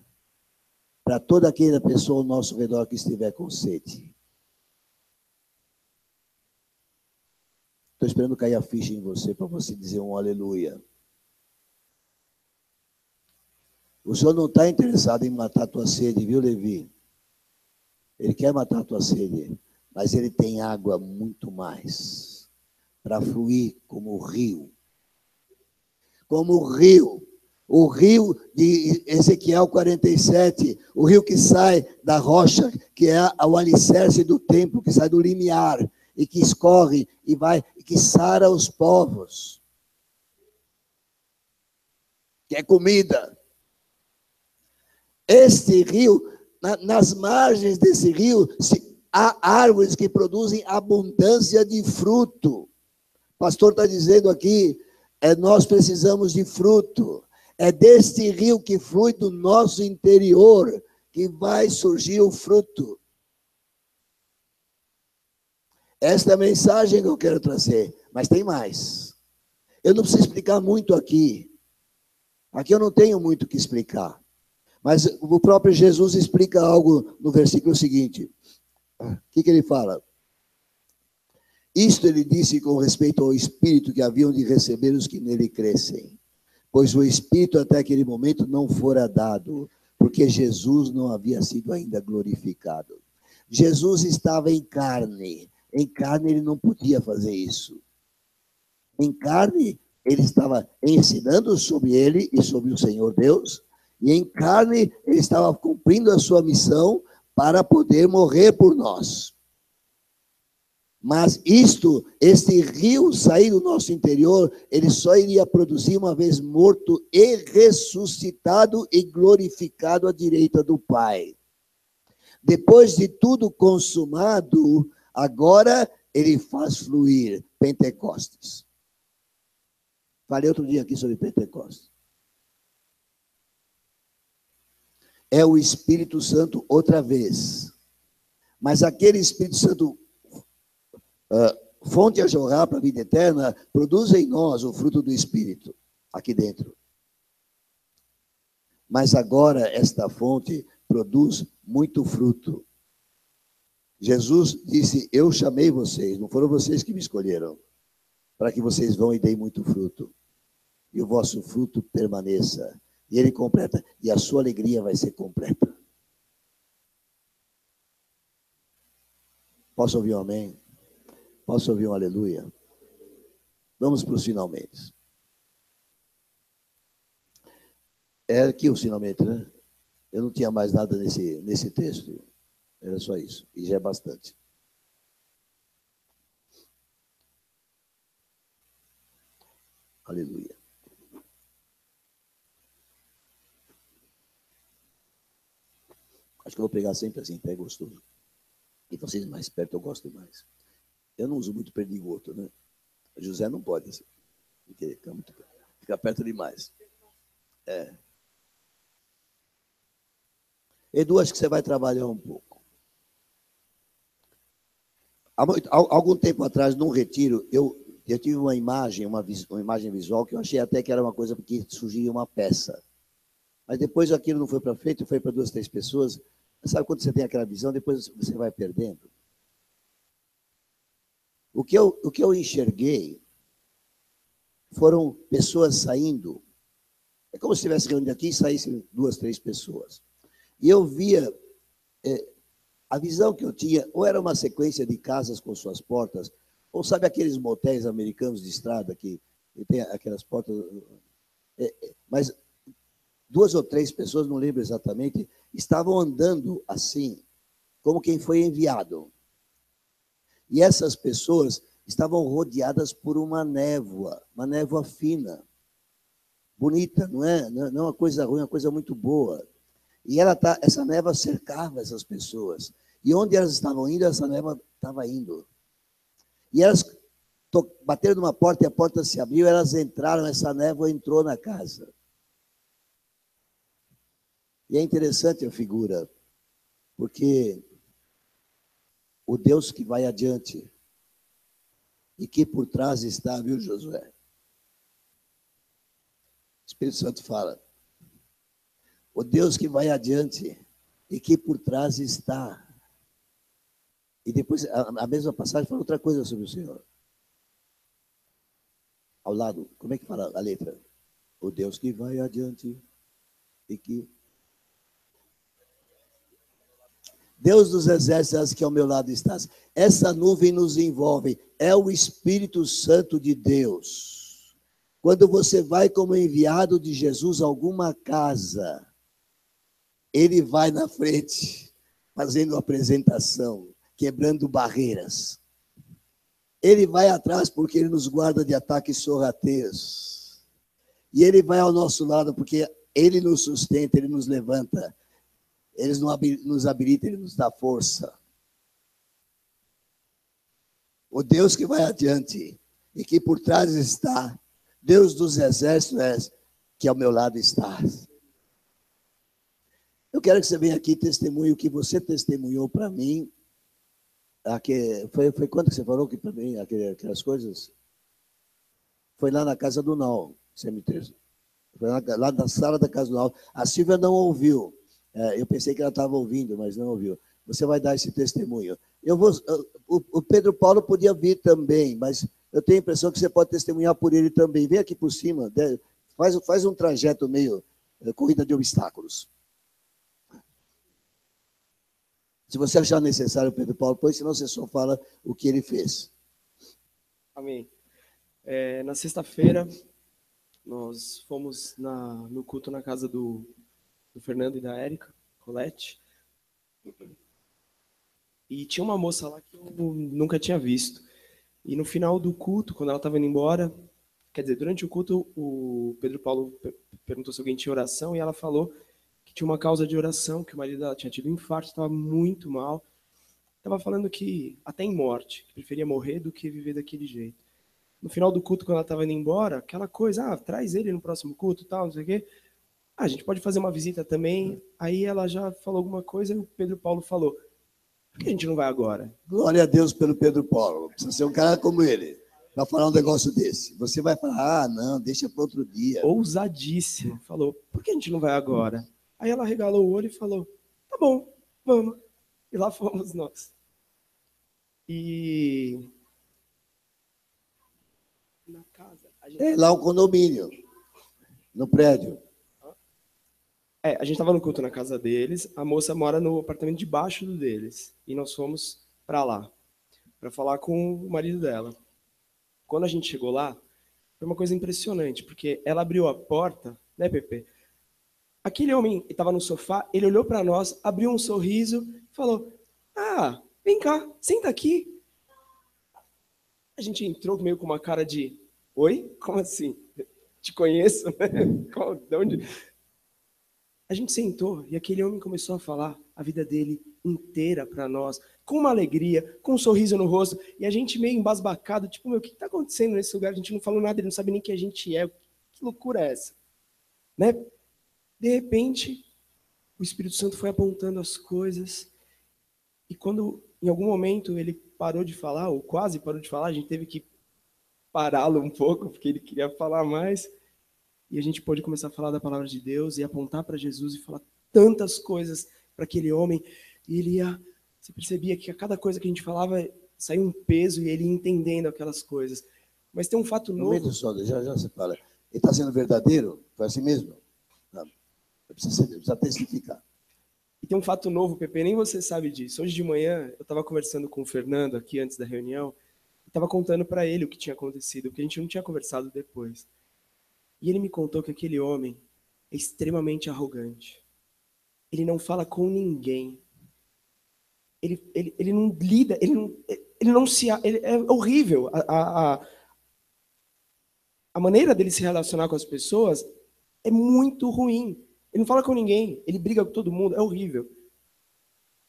Para toda aquela pessoa ao nosso redor que estiver com sede. Estou esperando cair a ficha em você, para você dizer um aleluia. O Senhor não está interessado em matar a tua sede, viu, Levi? Ele quer matar a tua sede, mas ele tem água muito mais para fluir como o rio. Como o rio de Ezequiel 47, o rio que sai da rocha, que é o alicerce do templo, que sai do limiar, e que escorre e vai, e que sara os povos. Que é comida. Este rio, nas margens desse rio, há árvores que produzem abundância de fruto. O pastor está dizendo aqui, nós precisamos de fruto. É deste rio que flui do nosso interior que vai surgir o fruto. Esta é a mensagem que eu quero trazer, mas tem mais. Eu não preciso explicar muito aqui. Aqui eu não tenho muito o que explicar. Mas o próprio Jesus explica algo no versículo seguinte. O que ele fala? Isto ele disse com respeito ao Espírito que haviam de receber os que nele crescem, pois o Espírito até aquele momento não fora dado, porque Jesus não havia sido ainda glorificado. Jesus estava em carne ele não podia fazer isso. Em carne, ele estava ensinando sobre ele e sobre o Senhor Deus, e em carne, ele estava cumprindo a sua missão para poder morrer por nós. Mas este rio sair do nosso interior, ele só iria produzir uma vez morto e ressuscitado e glorificado à direita do Pai. Depois de tudo consumado, agora ele faz fluir Pentecostes. Falei outro dia aqui sobre Pentecostes. É o Espírito Santo outra vez. Mas aquele Espírito Santo, fonte a jorrar para a vida eterna, produz em nós o fruto do Espírito, aqui dentro. Mas agora esta fonte produz muito fruto. Jesus disse, eu chamei vocês, não foram vocês que me escolheram, para que vocês vão e deem muito fruto. E o vosso fruto permaneça. E ele completa, e a sua alegria vai ser completa. Posso ouvir um amém? Posso ouvir um aleluia? Vamos para os finalmente. É aqui os finalmente, né? Eu não tinha mais nada nesse texto. Era só isso. E já é bastante. Aleluia. Acho que eu vou pegar sempre assim, que é gostoso. E vocês mais perto eu gosto mais. Eu não uso muito perdigoto, né? José não pode, assim. Fica perto demais. É. Edu, acho que você vai trabalhar um pouco. Há algum tempo atrás, num retiro, eu tive uma imagem visual que eu achei até que era uma coisa porque surgia uma peça. Mas depois aquilo não foi para frente, foi para 2, 3 pessoas. Sabe quando você tem aquela visão, depois você vai perdendo? O que eu enxerguei foram pessoas saindo. É como se estivesse reunido aqui e saíssem 2, 3 pessoas. E eu via, a visão que eu tinha, ou era uma sequência de casas com suas portas, ou sabe aqueles motéis americanos de estrada que tem aquelas portas. Mas 2 ou 3 pessoas, não lembro exatamente, estavam andando assim, como quem foi enviado. E essas pessoas estavam rodeadas por uma névoa fina, bonita, não é uma coisa ruim, é uma coisa muito boa. E essa névoa cercava essas pessoas. E onde elas estavam indo, essa névoa estava indo. E elas bateram numa porta e a porta se abriu, elas entraram, essa névoa entrou na casa. E é interessante a figura, porque o Deus que vai adiante e que por trás está, viu, Josué? O Espírito Santo fala. O Deus que vai adiante e que por trás está. E depois, a mesma passagem fala outra coisa sobre o Senhor. Ao lado, como é que fala a letra? O Deus que vai adiante e que... Deus dos exércitos que ao meu lado estás. Essa nuvem nos envolve. É o Espírito Santo de Deus. Quando você vai como enviado de Jesus a alguma casa, ele vai na frente, fazendo apresentação, quebrando barreiras. Ele vai atrás porque ele nos guarda de ataques sorrateiros. E ele vai ao nosso lado porque ele nos sustenta, ele nos levanta. Ele nos habilita, ele nos dá força. O Deus que vai adiante e que por trás está, Deus dos exércitos que ao meu lado está. Eu quero que você venha aqui e testemunhe o que você testemunhou para mim. Foi quando que você falou que para mim, aquelas coisas? Foi lá na casa do Nau, cemitério. Foi lá na sala da casa do Nau. A Silvia não ouviu. Eu pensei que ela estava ouvindo, mas não ouviu. você vai dar esse testemunho. O Pedro Paulo podia vir também, mas eu tenho a impressão que você pode testemunhar por ele também. Vem aqui por cima, faz um trajeto meio corrida de obstáculos. Se você achar necessário, Pedro Paulo, pois senão você só fala o que ele fez. Amém. Na sexta-feira, nós fomos no culto na casa do Fernando e da Érica, Colette. E tinha uma moça lá que eu nunca tinha visto. E no final do culto, quando ela estava indo embora, quer dizer, durante o culto, o Pedro Paulo perguntou se alguém tinha oração, e ela falou que tinha uma causa de oração, que o marido dela tinha tido um infarto, estava muito mal. Estava falando que, até em morte, que preferia morrer do que viver daquele jeito. No final do culto, quando ela estava indo embora, aquela coisa, traz ele no próximo culto, tal, não sei o quê. A gente pode fazer uma visita também. Aí ela já falou alguma coisa e o Pedro Paulo falou, por que a gente não vai agora? Glória a Deus pelo Pedro Paulo. Precisa ser um cara como ele para falar um negócio desse. Você vai falar, não, deixa para outro dia. Ousadíssimo. Falou, por que a gente não vai agora? Aí ela regalou o olho e falou, tá bom, vamos. E lá fomos nós. E na casa... Lá o condomínio, no prédio. A gente estava no culto na casa deles, a moça mora no apartamento debaixo do deles. E nós fomos para lá, para falar com o marido dela. Quando a gente chegou lá, foi uma coisa impressionante, porque ela abriu a porta, né, Pepe? Aquele homem estava no sofá, ele olhou para nós, abriu um sorriso, falou, vem cá, senta aqui. A gente entrou meio com uma cara de, oi? Como assim? Te conheço, né? De onde... A gente sentou e aquele homem começou a falar a vida dele inteira para nós, com uma alegria, com um sorriso no rosto, e a gente meio embasbacado, tipo, o que está acontecendo nesse lugar? A gente não falou nada, ele não sabe nem quem a gente é, que loucura é essa? Né? De repente, o Espírito Santo foi apontando as coisas, e quando, em algum momento, ele parou de falar, ou quase parou de falar, a gente teve que pará-lo um pouco, porque ele queria falar mais, e a gente pôde começar a falar da palavra de Deus e apontar para Jesus e falar tantas coisas para aquele homem. E ele você percebia que a cada coisa que a gente falava saía um peso e ele ia entendendo aquelas coisas. Mas tem um fato novo. Um momento só, já você fala. Ele está sendo verdadeiro? Foi assim mesmo? Não. Precisa testificar. E tem um fato novo, Pepe, nem você sabe disso. Hoje de manhã eu estava conversando com o Fernando aqui antes da reunião e estava contando para ele o que tinha acontecido, porque a gente não tinha conversado depois. E ele me contou que aquele homem é extremamente arrogante. Ele não fala com ninguém. Ele não lida, ele não se... Ele, é horrível. A maneira dele se relacionar com as pessoas é muito ruim. Ele não fala com ninguém, ele briga com todo mundo, é horrível.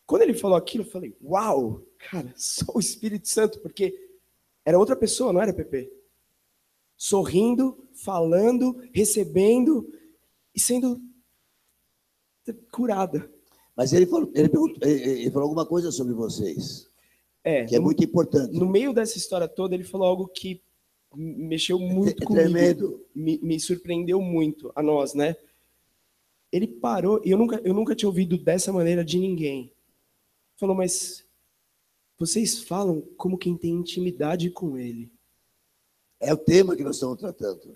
Quando ele falou aquilo, eu falei, uau, cara, só o Espírito Santo, porque era outra pessoa, não era, Pepe? Sorrindo, falando, recebendo e sendo curada. Mas ele falou alguma coisa sobre vocês, que é muito importante. No meio dessa história toda, ele falou algo que mexeu muito comigo. Tremendo. Me surpreendeu muito, a nós, né? Ele parou, e eu nunca tinha ouvido dessa maneira de ninguém. Falou, mas vocês falam como quem tem intimidade com ele. É o tema que nós estamos tratando.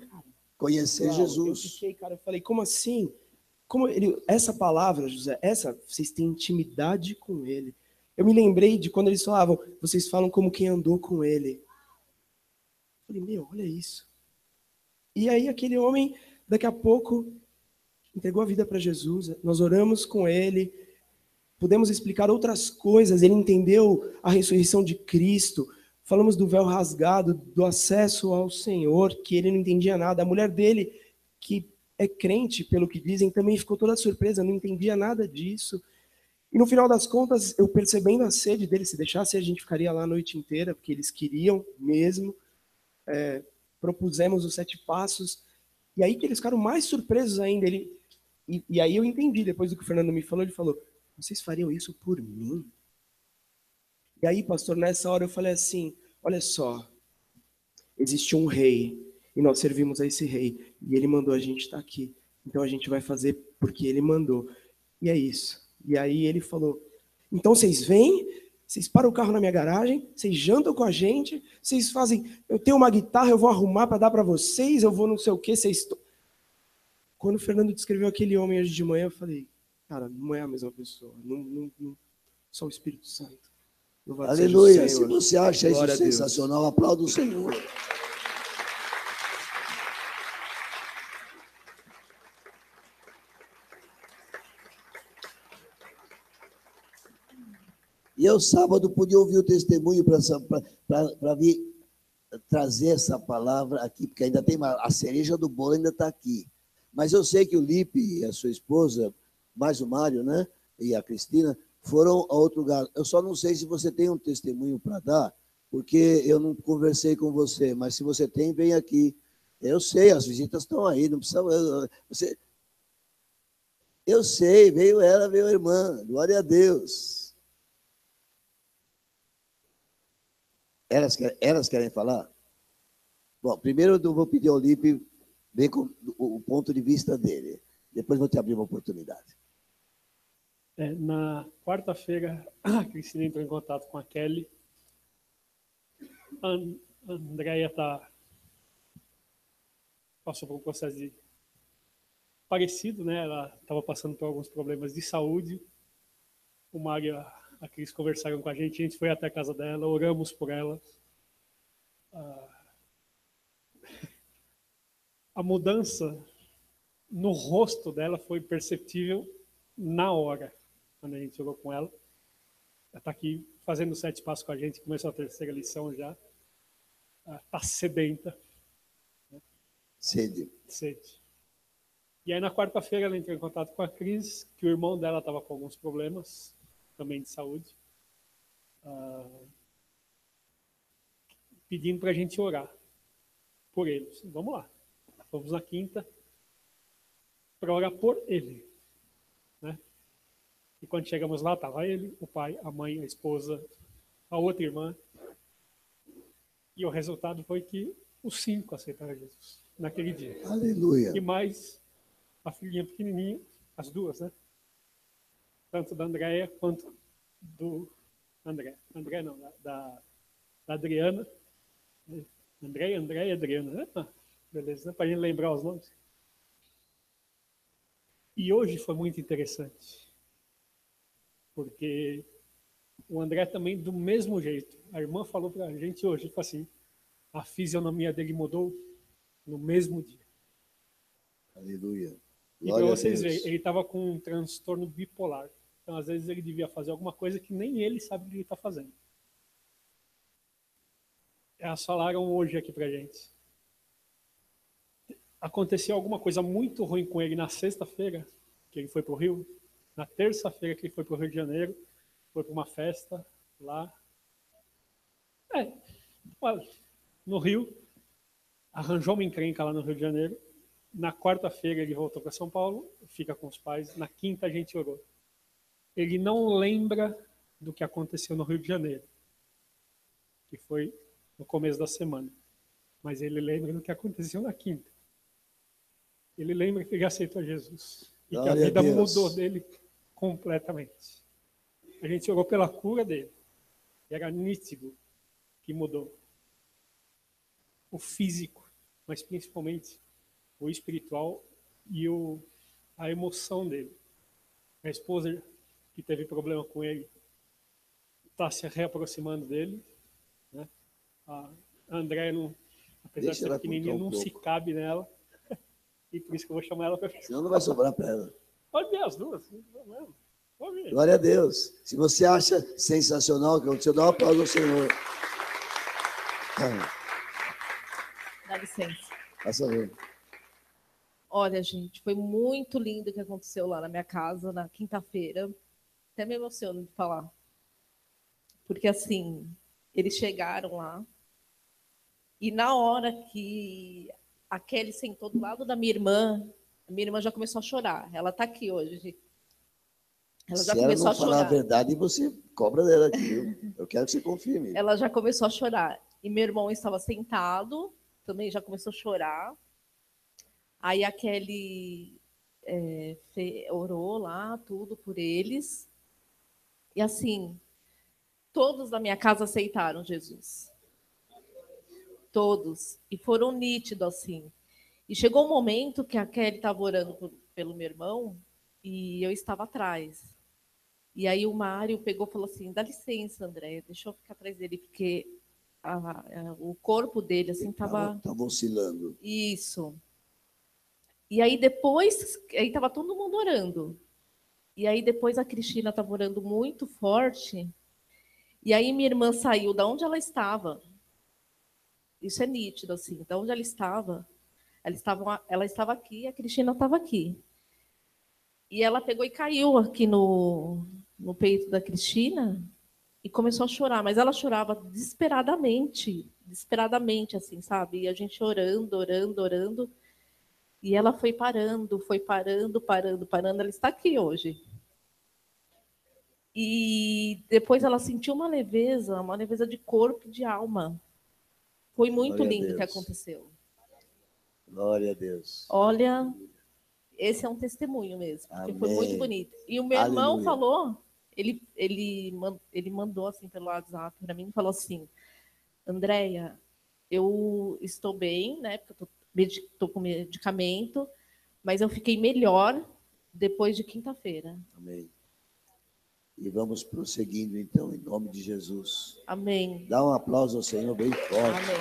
Conhecer Jesus. Eu falei, como assim? Essa palavra, José, vocês têm intimidade com ele. Eu me lembrei de quando eles falavam, vocês falam como quem andou com ele. Eu falei, olha isso. E aí aquele homem, daqui a pouco, entregou a vida para Jesus, nós oramos com ele, pudemos explicar outras coisas, ele entendeu a ressurreição de Cristo, falamos do véu rasgado, do acesso ao Senhor, que ele não entendia nada. A mulher dele, que é crente, pelo que dizem, também ficou toda surpresa, não entendia nada disso. E no final das contas, eu percebendo a sede dele, se deixasse a gente ficaria lá a noite inteira, porque eles queriam mesmo. Propusemos os 7 passos, e aí que eles ficaram mais surpresos ainda. E aí eu entendi, depois do que o Fernando me falou, ele falou, vocês fariam isso por mim? E aí, pastor, nessa hora eu falei assim, olha só, existe um rei, e nós servimos a esse rei, e ele mandou a gente estar aqui, então a gente vai fazer porque ele mandou. E é isso. E aí ele falou, Então vocês vêm, vocês param o carro na minha garagem, vocês jantam com a gente, vocês fazem, eu tenho uma guitarra, eu vou arrumar para dar para vocês, eu vou não sei o quê, vocês... Quando o Fernando descreveu aquele homem hoje de manhã, eu falei, cara, não é a mesma pessoa, não, só o Espírito Santo. Louvado seja o Aleluia. Se Senhor. você acha isso Glória a Deus. sensacional, aplauda o Senhor. E eu, sábado, podia ouvir o testemunho para vir trazer essa palavra aqui, porque ainda tem a cereja do bolo ainda está aqui. Mas eu sei que o Lipe e a sua esposa, mais o Mário, né, e a Cristina, foram a outro lugar. Eu só não sei se você tem um testemunho para dar, porque eu não conversei com você, mas se você tem, vem aqui. Eu sei, as visitas estão aí, não precisa... Eu sei, veio ela, veio a irmã, glória a Deus. Elas querem falar? Bom, primeiro eu vou pedir ao Lipe ver o ponto de vista dele. Depois vou te abrir uma oportunidade. Na quarta-feira, a Cristina entrou em contato com a Kelly. A Andréia passou por um processo parecido, né? Ela estava passando por alguns problemas de saúde. O Mário e a Cris conversaram com a gente foi até a casa dela, oramos por ela. A mudança no rosto dela foi perceptível na hora, quando a gente orou com ela. Ela está aqui fazendo 7 passos com a gente, começou a 3ª lição já. Está sedenta. Sede. E aí, na quarta-feira, ela entrou em contato com a Cris, que o irmão dela estava com alguns problemas, também de saúde, pedindo para a gente orar por eles. Vamos lá. Fomos na quinta para orar por ele. Né? E quando chegamos lá, estava ele, o pai, a mãe, a esposa, a outra irmã. E o resultado foi que os 5 aceitaram Jesus naquele dia. Aleluia. E mais a filhinha pequenininha, as duas, né? Tanto da Andréia quanto do André. André não, da Adriana. Andréia e Adriana. Beleza, né? Para a gente lembrar os nomes. E hoje foi muito interessante. Porque o André também, do mesmo jeito. A irmã falou para a gente hoje, tipo assim, a fisionomia dele mudou no mesmo dia. Aleluia. E para vocês verem, ele estava com um transtorno bipolar. Então, às vezes, ele devia fazer alguma coisa que nem ele sabe o que ele está fazendo. Elas falaram hoje aqui para a gente. Aconteceu alguma coisa muito ruim com ele na sexta-feira, que ele foi para o Rio. Na terça-feira que ele foi para o Rio de Janeiro, foi para uma festa lá. No Rio, arranjou uma encrenca lá no Rio de Janeiro. Na quarta-feira ele voltou para São Paulo, fica com os pais. Na quinta a gente orou. Ele não lembra do que aconteceu no Rio de Janeiro, que foi no começo da semana. Mas ele lembra do que aconteceu na quinta. Ele lembra que ele aceitou Jesus. E que a vida mudou dele completamente. A gente orou pela cura dele. E era nítido que mudou. O físico, mas principalmente o espiritual e a emoção dele. A esposa que teve problema com ele está se reaproximando dele. Né? A Andréia, apesar de ser pequenininha, não se cabe nela. E por isso que eu vou chamar ela para... Senão não vai sobrar para ela. Pode ver as duas. Glória a Deus. Se você acha sensacional o que aconteceu, dá um aplauso ao Senhor. Dá licença. Passa a ver. Olha, gente, foi muito lindo o que aconteceu lá na minha casa na quinta-feira. Até me emociono de falar. Porque, assim, eles chegaram lá e na hora que a Kelly sentou do lado da minha irmã, a minha irmã já começou a chorar. Ela está aqui hoje. Ela já começou a chorar. Se ela não falar a verdade, você cobra dela aqui, viu? Eu quero que você confirme. Ela já começou a chorar. E meu irmão estava sentado, também já começou a chorar. Aí a Kelly orou lá, tudo por eles. E assim, todos da minha casa aceitaram Jesus. Todos. E foram nítidos, assim. E chegou um momento que a Kelly estava orando pelo meu irmão e eu estava atrás. E aí o Mário pegou e falou assim, dá licença, André, deixa eu ficar atrás dele, porque o corpo dele, assim, estava... Tava oscilando. Isso. E aí depois, aí estava todo mundo orando. E aí depois a Cristina estava orando muito forte. E aí minha irmã saiu da onde ela estava. Isso é nítido, assim. Da onde ela estava aqui, a Cristina estava aqui. E ela pegou e caiu aqui no peito da Cristina e começou a chorar. Mas ela chorava desesperadamente, assim, sabe? E a gente orando, orando, orando. E ela foi parando, parando. Ela está aqui hoje. E depois ela sentiu uma leveza de corpo e de alma. Foi muito Glória a lindo o que Deus. aconteceu. Glória a Deus. Olha, esse é um testemunho mesmo, porque foi muito Amém. bonito. E o meu irmão Aleluia. falou, ele mandou assim pelo WhatsApp para mim, falou assim, Andréia, eu estou bem, né? Porque eu estou com medicamento, mas eu fiquei melhor depois de quinta-feira. Amém. E vamos prosseguindo, então, em nome de Jesus. Amém. Dá um aplauso ao Senhor bem forte. Amém.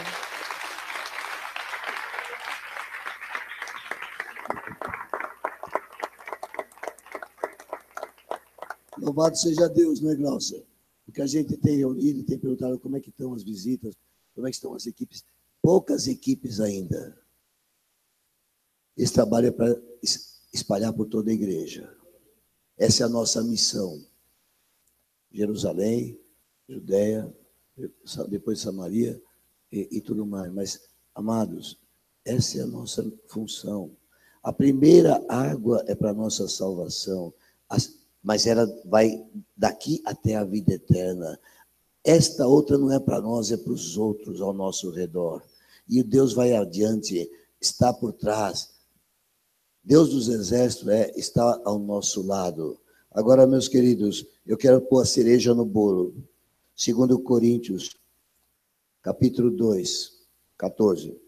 Louvado seja Deus, não é, Glaucia? Porque a gente tem reunido e tem perguntado como é que estão as visitas, como é que estão as equipes. Poucas equipes ainda. Esse trabalho é para espalhar por toda a igreja. Essa é a nossa missão. Jerusalém, Judéia, depois Samaria e tudo mais. Mas, amados, essa é a nossa função. A primeira água é para a nossa salvação, mas ela vai daqui até a vida eterna. Esta outra não é para nós, é para os outros ao nosso redor. E Deus vai adiante, está por trás. Deus dos exércitos está ao nosso lado. Agora, meus queridos, eu quero pôr a cereja no bolo. 2 Coríntios, capítulo 2, 14.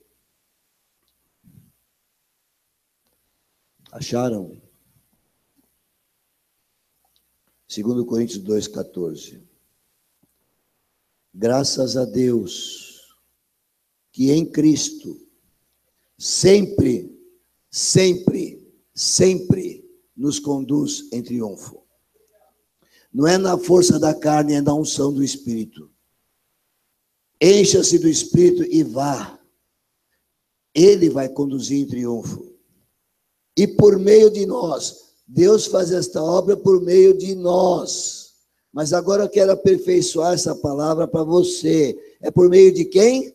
Acharam? 2 Coríntios 2, 14. Graças a Deus que em Cristo sempre nos conduz em triunfo. Não é na força da carne, é na unção do Espírito. Encha-se do Espírito e vá. Ele vai conduzir em triunfo. E por meio de nós, Deus faz esta obra por meio de nós. Mas agora eu quero aperfeiçoar essa palavra para você. É por meio de quem?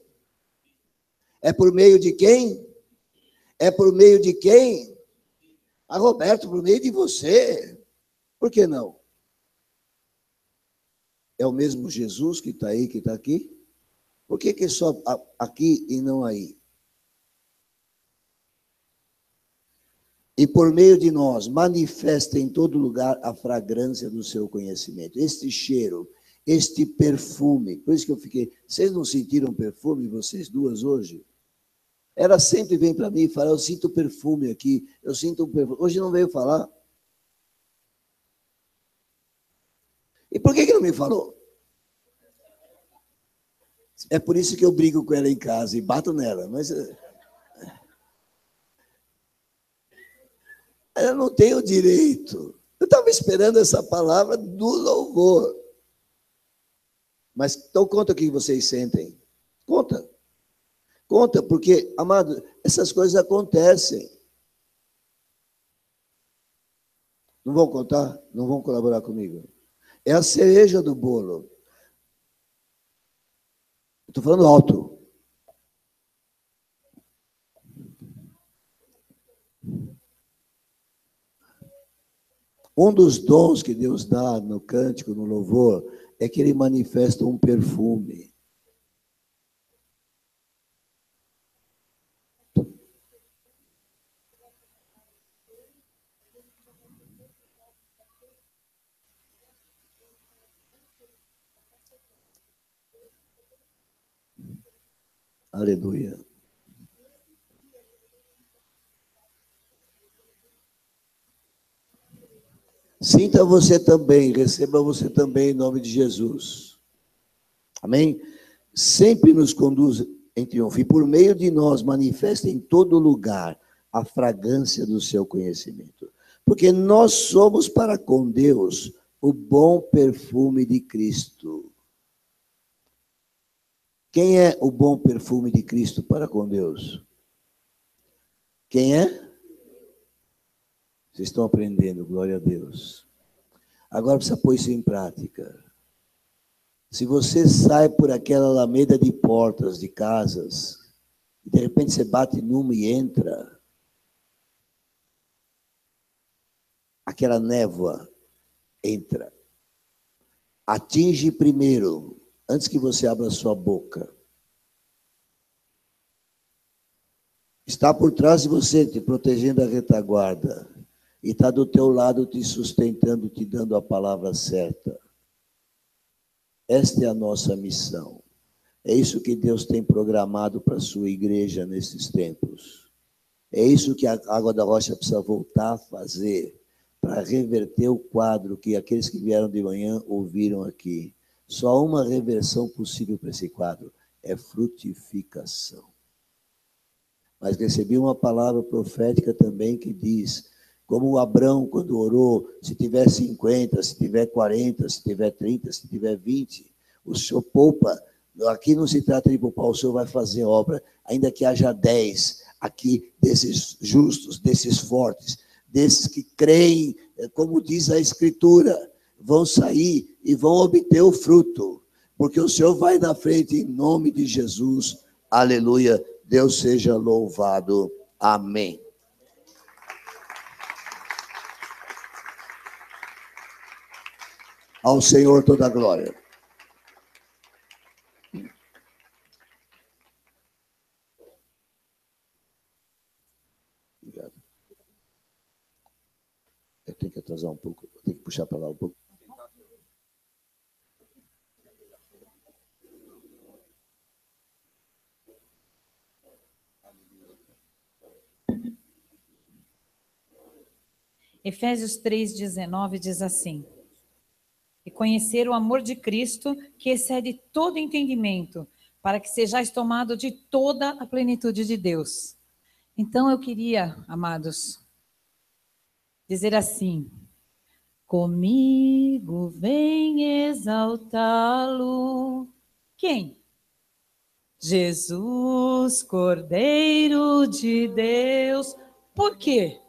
É por meio de quem? É por meio de quem? Ah, Roberto, por meio de você. Por que não? É o mesmo Jesus que está aí, que está aqui? Por que é só aqui e não aí? E por meio de nós, manifesta em todo lugar a fragrância do seu conhecimento. Este cheiro, este perfume. Por isso que eu fiquei... Vocês não sentiram perfume, vocês duas, hoje? Ela sempre vem para mim e fala, eu sinto perfume aqui, eu sinto um perfume. Hoje não veio falar. E por que não me falou? É por isso que eu brigo com ela em casa e bato nela, mas... Ela não tem o direito. Eu estava esperando essa palavra do louvor. Mas então conta o que vocês sentem. Conta. Conta, porque, amado, essas coisas acontecem. Não vão contar? Não vão colaborar comigo? É a cereja do bolo. Estou falando alto. Um dos dons que Deus dá no cântico, no louvor, é que ele manifesta um perfume. Aleluia. Sinta você também, receba você também em nome de Jesus. Amém? Sempre nos conduz em triunfo e por meio de nós manifesta em todo lugar a fragrância do seu conhecimento. Porque nós somos para com Deus o bom perfume de Cristo. Quem é o bom perfume de Cristo para com Deus? Quem é? Vocês estão aprendendo, glória a Deus. Agora precisa pôr isso em prática. Se você sai por aquela alameda de portas de casas, e de repente você bate numa e entra, aquela névoa entra. Atinge primeiro, antes que você abra sua boca. Está por trás de você, te protegendo a retaguarda. E está do teu lado te sustentando, te dando a palavra certa. Esta é a nossa missão. É isso que Deus tem programado para a sua igreja nesses tempos. É isso que a Água da Rocha precisa voltar a fazer para reverter o quadro que aqueles que vieram de manhã ouviram aqui. Só uma reversão possível para esse quadro, é frutificação. Mas recebi uma palavra profética também que diz, como o Abrão, quando orou, se tiver 50, se tiver 40, se tiver 30, se tiver 20, o Senhor poupa. Aqui não se trata de poupar, o Senhor vai fazer obra, ainda que haja 10 aqui desses justos, desses fortes, desses que creem, como diz a Escritura, vão sair e vão obter o fruto, porque o Senhor vai na frente em nome de Jesus. Aleluia. Deus seja louvado. Amém. Ao Senhor toda a glória. Obrigado. Eu tenho que atrasar um pouco, eu tenho que puxar para lá um pouco. Efésios 3,19 diz assim: e conhecer o amor de Cristo, que excede todo entendimento, para que sejais tomados de toda a plenitude de Deus. Então eu queria, amados, dizer assim: comigo vem exaltá-lo. Quem? Jesus, Cordeiro de Deus. Por quê?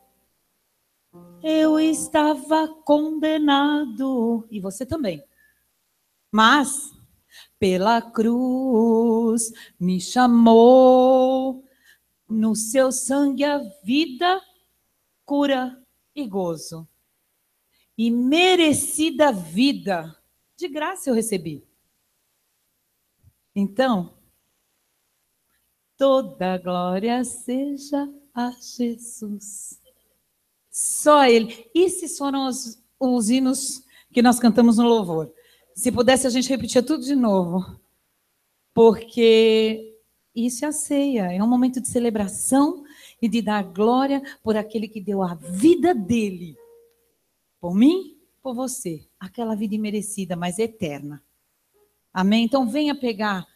Eu estava condenado, e você também. Mas, pela cruz, me chamou, no seu sangue a vida, cura e gozo. E merecida vida, de graça eu recebi. Então, toda glória seja a Jesus. Só Ele. Esses foram os hinos que nós cantamos no louvor. Se pudesse, a gente repetia tudo de novo. Porque isso é a ceia. É um momento de celebração e de dar glória por aquele que deu a vida dele. Por mim, por você. Aquela vida imerecida, mas eterna. Amém? Então, venha pegar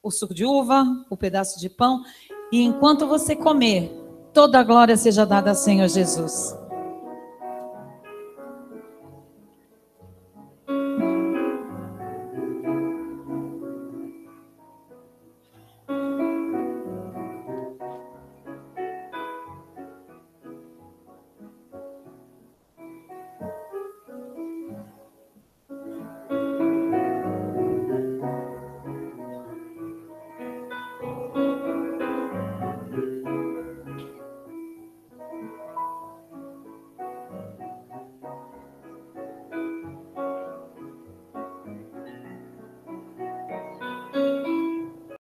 o suco de uva, o pedaço de pão. E enquanto você comer, toda a glória seja dada ao Senhor Jesus.